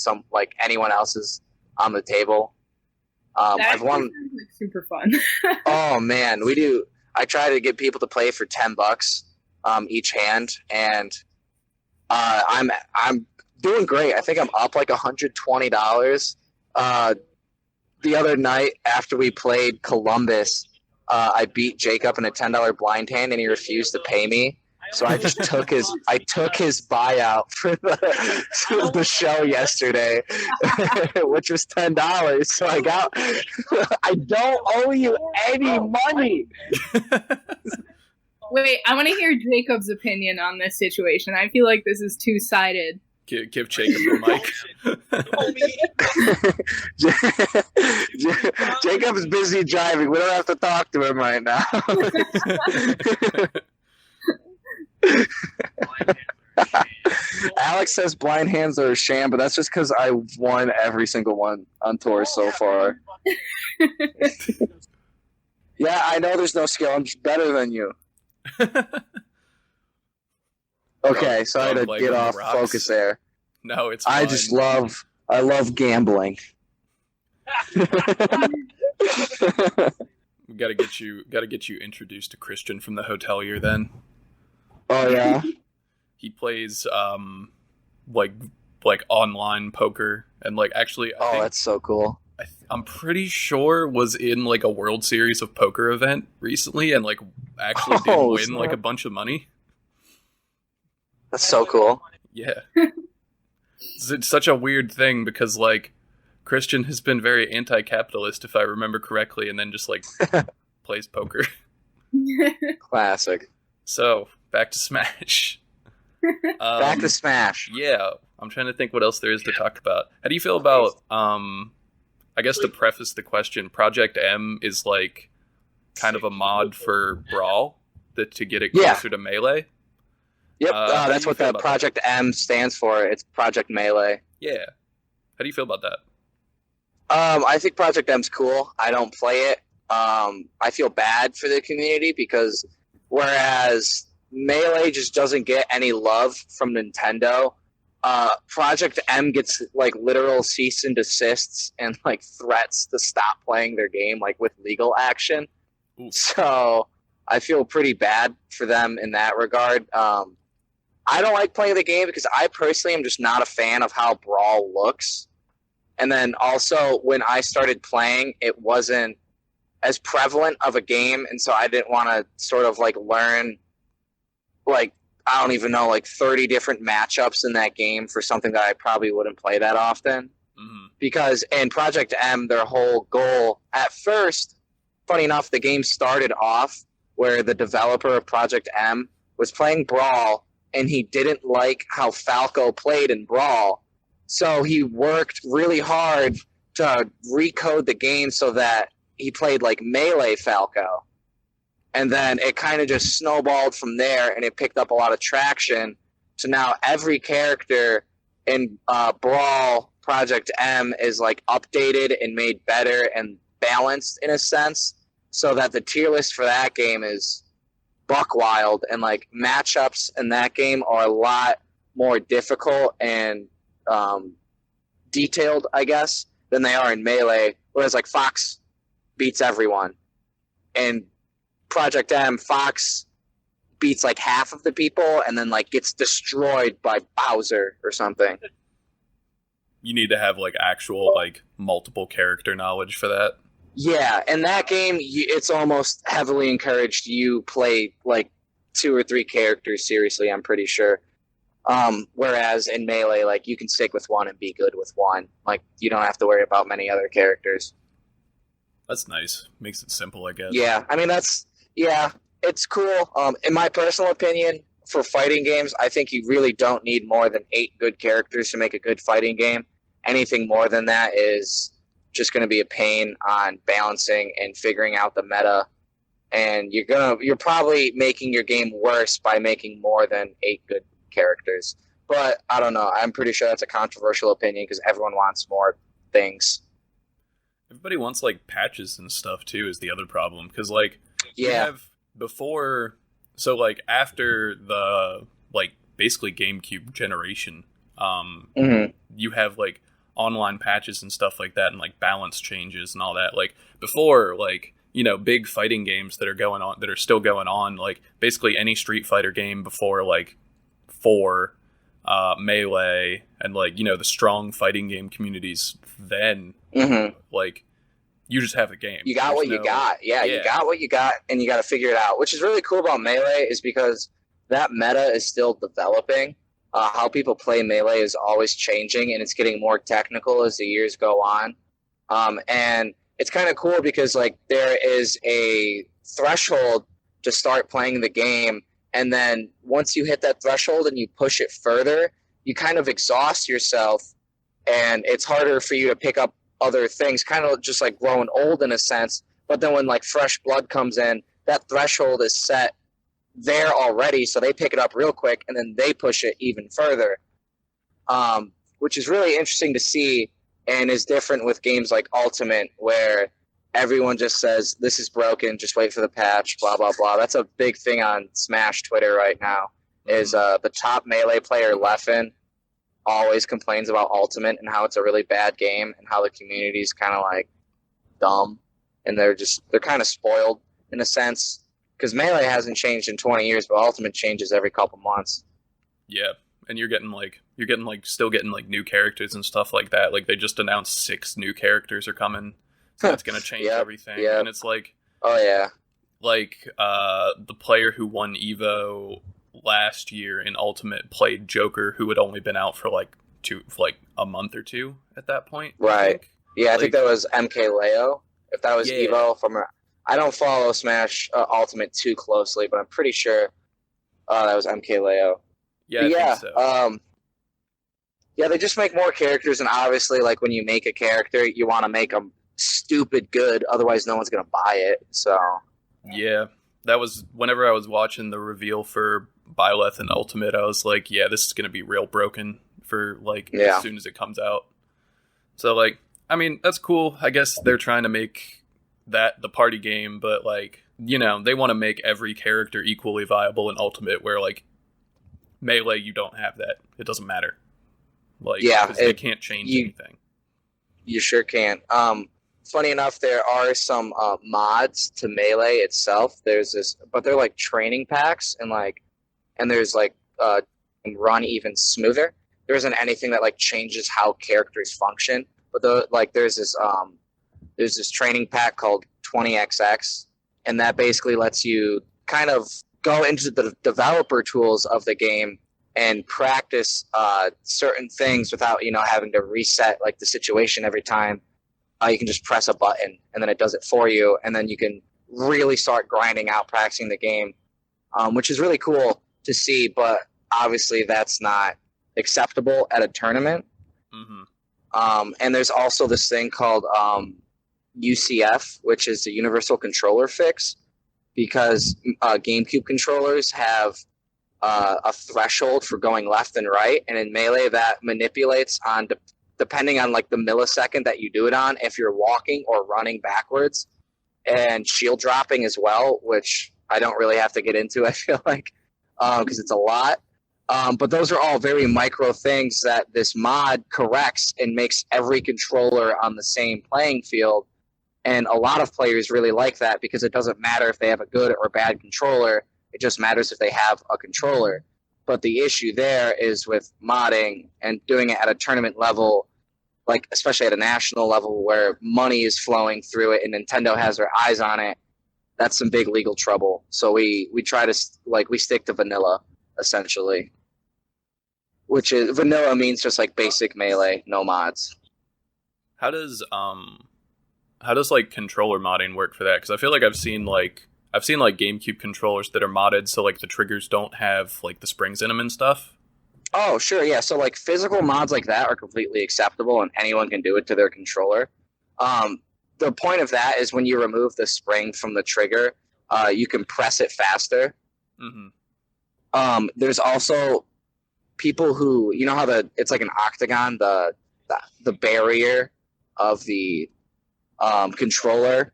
anyone else's on the table? I've won. Super fun. Oh man, we do. I try to get people to play for $10 each hand, and I'm doing great. I think I'm up $120. The other night after we played Columbus, I beat Jacob in a $10 blind hand, and he refused to pay me. So I just took his buyout for the show yesterday, which was $10. So I don't owe you any money. Wait, I want to hear Jacob's opinion on this situation. I feel like this is two-sided. Give Jacob the mic. Jacob's busy driving. We don't have to talk to him right now. Alex says blind hands are a sham, but that's just because I won every single one on tour so far. Yeah, I know there's no skill. I'm just better than you. Okay, sorry to get off focus there. No, it's fine. I love gambling. We gotta get you introduced to Christian from the hotelier then. Oh yeah. He plays like online poker and like actually I think, that's so cool. I'm pretty sure was in like a World Series of Poker event recently and like actually did win like a bunch of money. That's so cool. Yeah. It's such a weird thing because like Christian has been very anti-capitalist if I remember correctly and then just like plays poker. Classic. So, back to Smash. Back to Smash. Yeah, I'm trying to think what else there is to talk about. How do you feel about, I guess to preface the question, Project M is like kind of a mod for Brawl to get it closer to Melee? Yep, that's what the Project M stands for. It's Project Melee. Yeah. How do you feel about that? I think Project M's cool. I don't play it. I feel bad for the community because whereas Melee just doesn't get any love from Nintendo, Project M gets like literal cease and desists and like threats to stop playing their game like with legal action. Ooh. So I feel pretty bad for them in that regard. I don't like playing the game because I personally am just not a fan of how Brawl looks. And then also when I started playing, it wasn't as prevalent of a game, and so I didn't want to sort of like learn like I don't even know like 30 different matchups in that game for something that I probably wouldn't play that often. Mm-hmm. Because in Project M, their whole goal at first, funny enough, the game started off where the developer of Project M was playing Brawl and he didn't like how Falco played in Brawl. So he worked really hard to recode the game so that he played like Melee Falco. And then it kind of just snowballed from there and it picked up a lot of traction. So now every character in Brawl Project M is like updated and made better and balanced in a sense so that the tier list for that game is buck wild, and like matchups in that game are a lot more difficult and detailed, I guess, than they are in Melee. Whereas like Fox beats everyone. And Project M, Fox beats like half of the people and then like gets destroyed by Bowser or something. You need to have like actual like multiple character knowledge for that. Yeah, in that game, it's almost heavily encouraged you play like 2 or 3 characters seriously, I'm pretty sure. Whereas in Melee, like you can stick with one and be good with one. Like you don't have to worry about many other characters. That's nice. Makes it simple, I guess. Yeah, I mean it's cool. In my personal opinion, for fighting games, I think you really don't need more than 8 good characters to make a good fighting game. Anything more than that is just going to be a pain on balancing and figuring out the meta. And you're probably making your game worse by making more than 8 good characters. But I don't know. I'm pretty sure that's a controversial opinion because everyone wants more things. Everybody wants like patches and stuff too is the other problem because like you have before, so like after the like basically GameCube generation, you have like online patches and stuff like that and like balance changes and all that. Like before, like, you know, big fighting games that are still going on, like basically any Street Fighter game before like 4, Melee, and like, you know, the strong fighting game communities then, like, you just have the game. You got you got. Yeah, you got what you got, and you got to figure it out. Which is really cool about Melee is because that meta is still developing. How people play Melee is always changing, and it's getting more technical as the years go on. And it's kind of cool because like there is a threshold to start playing the game, and then once you hit that threshold and you push it further, you kind of exhaust yourself, and it's harder for you to pick up other things, kind of just like growing old in a sense. But then when like fresh blood comes in, that threshold is set there already, so they pick it up real quick, and then they push it even further, which is really interesting to see, and is different with games like Ultimate, where everyone just says, this is broken, just wait for the patch, blah, blah, blah. That's a big thing on Smash Twitter right now, is the top Melee player, Leffen, always complains about Ultimate and how it's a really bad game and how the community's kind of like dumb, and they're kind of spoiled in a sense, because Melee hasn't changed in 20 years, but Ultimate changes every couple months. Yeah, and you're still getting like new characters and stuff like that. Like they just announced 6 new characters are coming, so that's gonna change everything. Yep. And it's like, oh yeah, like the player who won Evo last year in Ultimate played Joker, who had only been out for like a month or two at that point. Right. I think that was MK Leo. If that was Evo I don't follow Smash Ultimate too closely, but I'm pretty sure that was MK Leo. Yeah, I think so. They just make more characters, and obviously, like when you make a character, you want to make them stupid good, otherwise no one's gonna buy it. So yeah, that was whenever I was watching the reveal for Byleth and Ultimate, I was like, yeah, this is gonna be real broken for like as soon as it comes out. So like, I mean, that's cool. I guess they're trying to make that the party game, but like, you know, they want to make every character equally viable in Ultimate, where like Melee, you don't have that. It doesn't matter. Like, they can't change anything. You sure can't. Funny enough, there are some mods to Melee itself. There's this, but they're like training packs, and there's like run even smoother. There isn't anything that like changes how characters function, but there's this training pack called 20XX, and that basically lets you kind of go into the developer tools of the game and practice certain things without, having to reset like the situation every time. You can just press a button and then it does it for you, and then you can really start grinding out, practicing the game, which is really cool to see, but obviously that's not acceptable at a tournament. Mm-hmm. And there's also this thing called UCF, which is the Universal Controller Fix, because GameCube controllers have a threshold for going left and right, and in Melee that manipulates on depending on like the millisecond that you do it on, if you're walking or running backwards, and shield dropping as well, which I don't really have to get into, I feel like, because it's a lot. But those are all very micro things that this mod corrects and makes every controller on the same playing field. And a lot of players really like that, because it doesn't matter if they have a good or bad controller. It just matters if they have a controller. But the issue there is with modding and doing it at a tournament level, like especially at a national level where money is flowing through it and Nintendo has their eyes on it. That's some big legal trouble. So we try to we stick to vanilla essentially, which is vanilla means just like basic Melee, no mods. How does like controller modding work for that? Because I feel like I've seen GameCube controllers that are modded so like the triggers don't have like the springs in them and stuff. Oh, sure, yeah. So like physical mods like that are completely acceptable, and anyone can do it to their controller. The point of that is when you remove the spring from the trigger, you can press it faster. Mm-hmm. There's also people who, how it's like an octagon, the barrier of the controller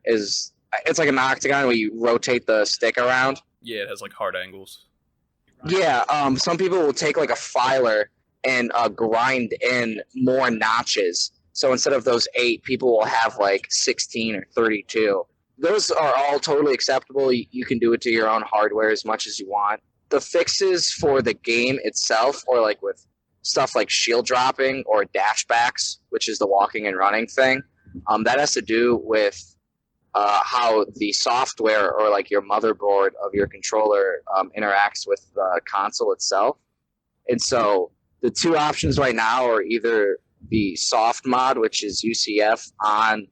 it's like an octagon where you rotate the stick around. Yeah, it has like hard angles. Yeah, some people will take like a filer and grind in more notches. So instead of those 8, people will have like 16 or 32. Those are all totally acceptable. You can do it to your own hardware as much as you want. The fixes for the game itself, or like with stuff like shield dropping or dashbacks, which is the walking and running thing, that has to do with how the software or like your motherboard of your controller interacts with the console itself. And so the two options right now are either the soft mod, which is UCF on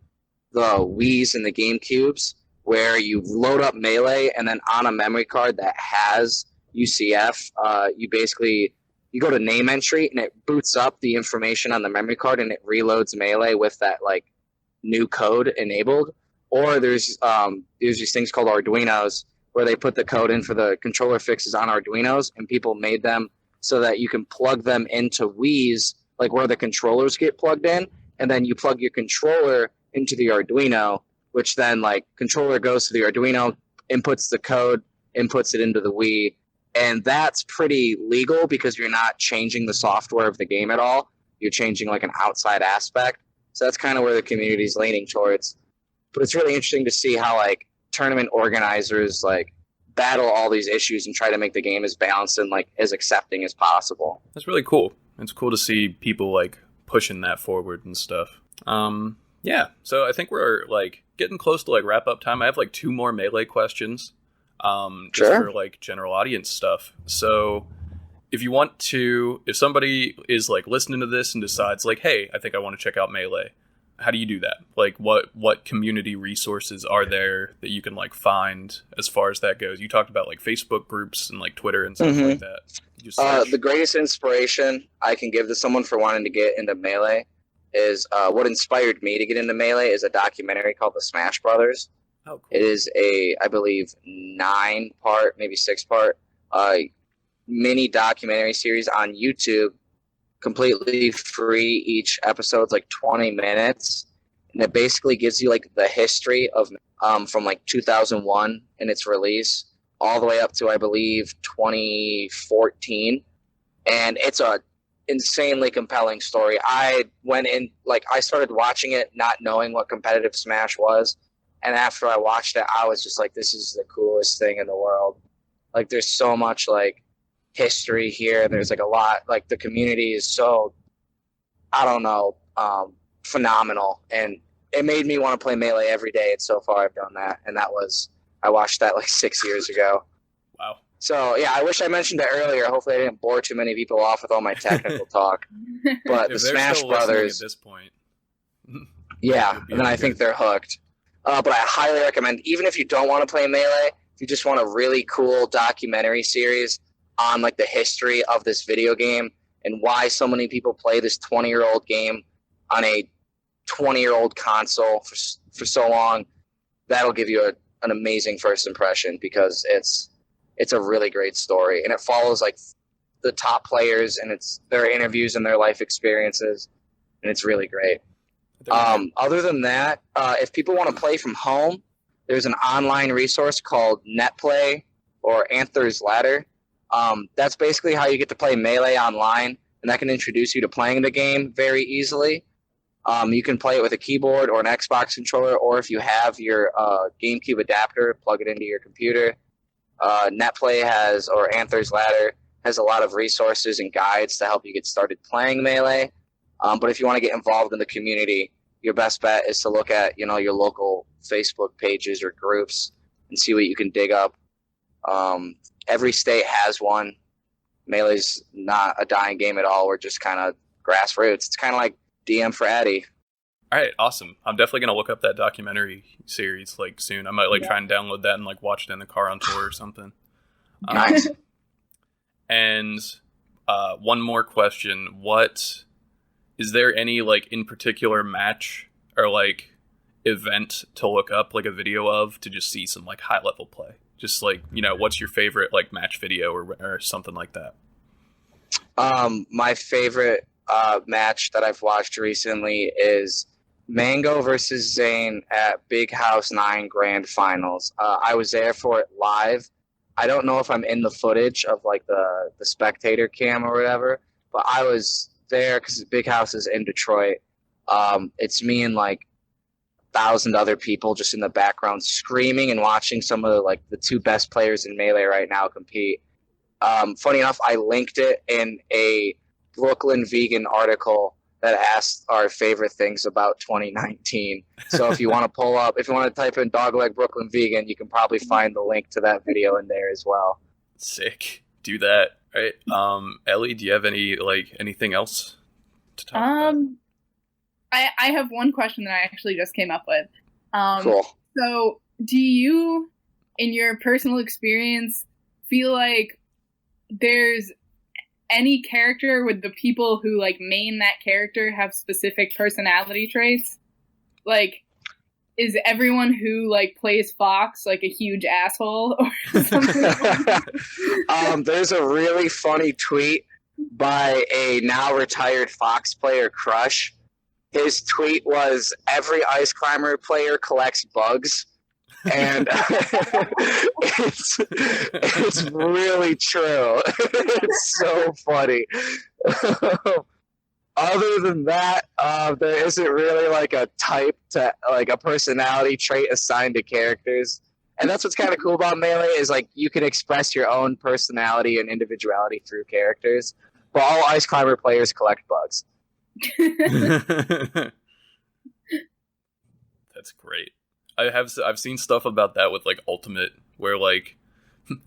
the Wii's and the GameCubes, where you load up Melee and then on a memory card that has UCF, you basically you go to name entry and it boots up the information on the memory card and it reloads Melee with that like new code enabled. Or there's these things called Arduinos where they put the code in for the controller fixes on Arduinos, and people made them so that you can plug them into Wii's, like where the controllers get plugged in, and then you plug your controller into the Arduino, which then like controller goes to the Arduino, inputs the code, inputs it into the Wii. And that's pretty legal because you're not changing the software of the game at all. You're changing like an outside aspect. So that's kind of where the community is leaning towards. But it's really interesting to see how like tournament organizers like battle all these issues and try to make the game as balanced and like as accepting as possible. That's really cool. It's cool to see people like pushing that forward and stuff. Yeah, so I think we're like getting close to like wrap up time. I have like 2 more Melee questions. Just Sure. for like general audience stuff. So if somebody is like listening to this and decides like, hey, I think I want to check out Melee, how do you do that? Like what community resources are there that you can like find as far as that goes? You talked about like Facebook groups and like Twitter and stuff like that. You just The greatest inspiration I can give to someone for wanting to get into Melee is what inspired me to get into Melee is a documentary called The Smash Brothers. Oh, cool. It is I believe, 9-part, maybe 6-part mini documentary series on YouTube, completely free. Each episode's like 20 minutes, and it basically gives you like the history of from like 2001 in its release all the way up to I believe 2014, and it's a insanely compelling story. I went in I started watching it not knowing what competitive Smash was. And after I watched it, I was just like, this is the coolest thing in the world. Like, there's so much, like, history here. There's, like, a lot. Like, the community is so, I don't know, phenomenal. And it made me want to play Melee every day. And so far, I've done that. And I watched that, like, 6 years ago. Wow. So, yeah, I wish I mentioned it earlier. Hopefully I didn't bore too many people off with all my technical talk. But If the they're Smash still listening Brothers, at this point, yeah, it'd be and then I really think good. they're hooked. But I highly recommend, even if you don't want to play Melee, if you just want a really cool documentary series on like the history of this video game and why so many people play this 20-year-old game on a 20-year-old console for so long, that'll give you an amazing first impression because it's a really great story. And it follows like the top players and it's their interviews and their life experiences, and it's really great. Other than that, if people want to play from home, there's an online resource called NetPlay or Anther's Ladder. That's basically how you get to play Melee online, and that can introduce you to playing the game very easily. You can play it with a keyboard or an Xbox controller, or if you have your GameCube adapter, plug it into your computer. NetPlay or Anther's Ladder has a lot of resources and guides to help you get started playing Melee. But if you want to get involved in the community, your best bet is to look at, your local Facebook pages or groups and see what you can dig up. Every state has one. Melee's not a dying game at all. We're just kind of grassroots. It's kind of like DM for Addy. All right, awesome. I'm definitely going to look up that documentary series like soon. I might try and download that and like watch it in the car on tour or something. Nice. And one more question. Is there any like in particular match or like event to look up like a video of to just see some like high level play? Just like, what's your favorite like match video or something like that? My favorite match that I've watched recently is Mango versus Zane at Big House 9 Grand Finals. I was there for it live. I don't know if I'm in the footage of like the spectator cam or whatever, but I was there because Big House is in Detroit. It's me and like 1,000 other people just in the background screaming and watching some of the 2 best players in Melee right now compete. Funny enough, I linked it in a Brooklyn Vegan article that asked our favorite things about 2019. So if you want to type in Dogleg Brooklyn Vegan, you can probably find the link to that video in there as well. Sick. Do that. All right. Ellie, do you have anything else to talk about? I have one question that I actually just came up with. Cool. So do you, in your personal experience, feel like there's any character, would the people who like main that character have specific personality traits? Like, is everyone who like plays Fox like a huge asshole or something? There's a really funny tweet by a now retired Fox player, Crush. His tweet was, "Every Ice Climber player collects bugs." And it's really true. It's so funny. Other than that, there isn't really like a type to like a personality trait assigned to characters. And that's what's kind of cool about Melee is like you can express your own personality and individuality through characters. But all Ice Climber players collect bugs. That's great. I've seen stuff about that with like Ultimate, where like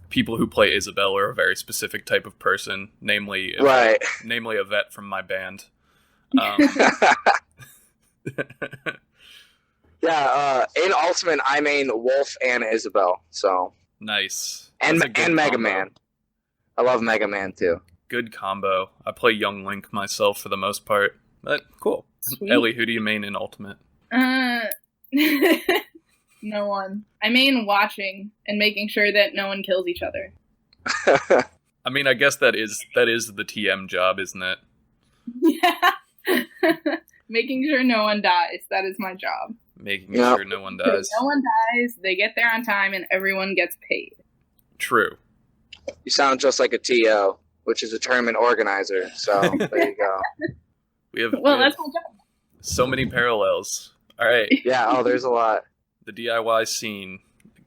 people who play Isabelle are a very specific type of person, namely a vet from my band. Yeah, in Ultimate I main Wolf and Isabelle, so nice. And Mega Man. I love Mega Man too. Good combo. I play Young Link myself for the most part, but cool. Sweet. Ellie, who do you main in Ultimate? No one. I main watching and making sure that no one kills each other. I mean, I guess that is the TM job, isn't it? Yeah. Making sure no one dies. That is my job. Making sure no one dies. No one dies, they get there on time, and everyone gets paid. True. You sound just like a TO, which is a tournament organizer, so there you go. That's my job. So many parallels. All right. Yeah, there's a lot. The DIY scene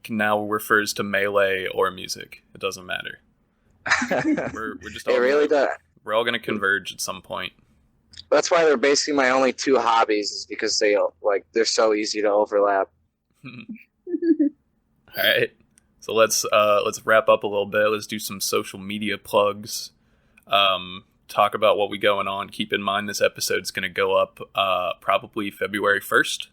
now refers to Melee or music. It doesn't matter. We're just all it really does. We're all going to converge at some point. That's why they're basically my only two hobbies, is because they're so easy to overlap. All right. So let's wrap up a little bit. Let's do some social media plugs. Talk about what we going on. Keep in mind this episode's going to go up probably February 1st.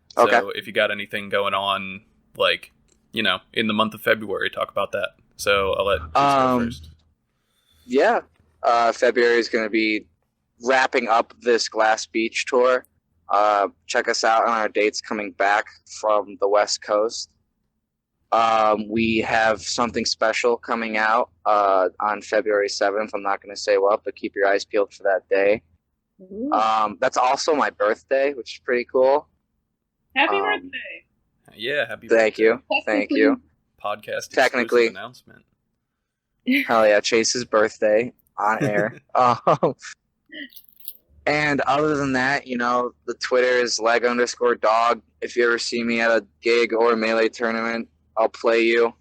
So okay. If you got anything going on, like, in the month of February, talk about that. So I'll let you go first. Yeah. February is going to be wrapping up this Glass Beach tour. Check us out on our dates coming back from the West Coast. We have something special coming out on February 7th. I'm not going to say what, but keep your eyes peeled for that day. That's also my birthday, which is pretty cool. Happy birthday! Yeah, happy birthday. Thank you. Podcast technically announcement. Hell yeah, Chase's birthday on air. And other than that, the Twitter is leg_dog. If you ever see me at a gig or a Melee tournament, I'll play you.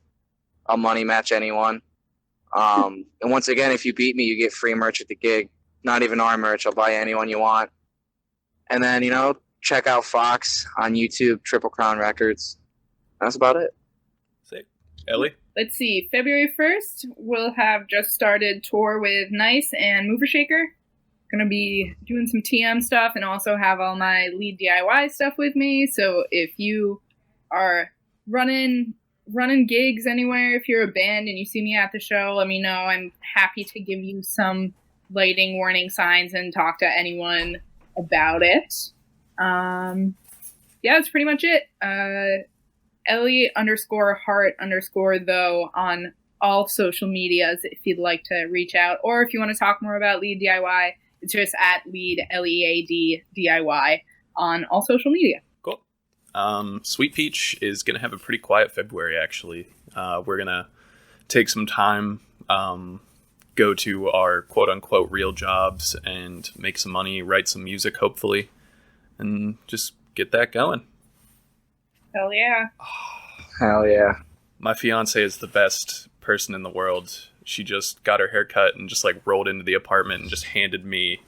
I'll money match anyone. And once again, if you beat me, you get free merch at the gig. Not even our merch. I'll buy anyone you want. And then, check out Fox on YouTube, Triple Crown Records. That's about it. Sick. Ellie? Let's see. February 1st, we'll have just started tour with Nice and Mover Shaker. Going to be doing some TM stuff and also have all my lead DIY stuff with me. So if you are running gigs anywhere, if you're a band and you see me at the show, let me know. I'm happy to give you some lighting warning signs and talk to anyone about it. That's pretty much it. Ellie_heart_though on all social medias if you'd like to reach out, or if you want to talk more about lead DIY, it's just at lead LEAD DIY on all social media. Cool. Sweet Peach is gonna have a pretty quiet February actually. We're gonna take some time, go to our quote unquote real jobs and make some money, write some music hopefully, and just get that going. Hell yeah. Hell yeah. My fiance is the best person in the world. She just got her hair cut and just like rolled into the apartment and just handed me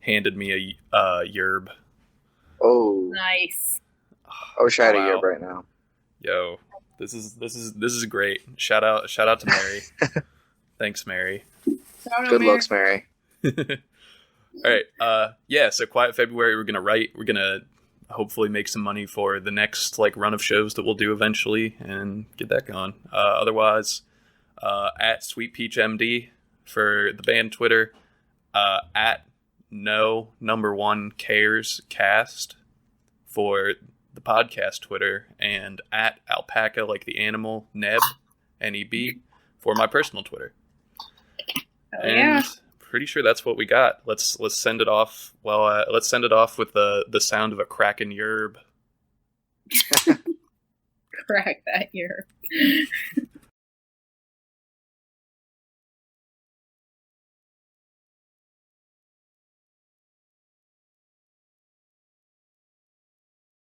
a yerb. Oh. Nice. I wish I had a yerb right now. Yo, this is great. Shout out to Mary. Thanks, Mary. Good looks, Mary. All right. So quiet February, we're gonna hopefully make some money for the next run of shows that we'll do eventually and get that going. Otherwise, at Sweet Peach MD, For the band Twitter, at no1carescast for the podcast Twitter, and at alpaca like the animal Neb Neb for my personal Twitter. Oh, and yeah. pretty sure that's what we got. Let's send it off. Well, let's send it off with the sound of a cracking yerb. Crack that year.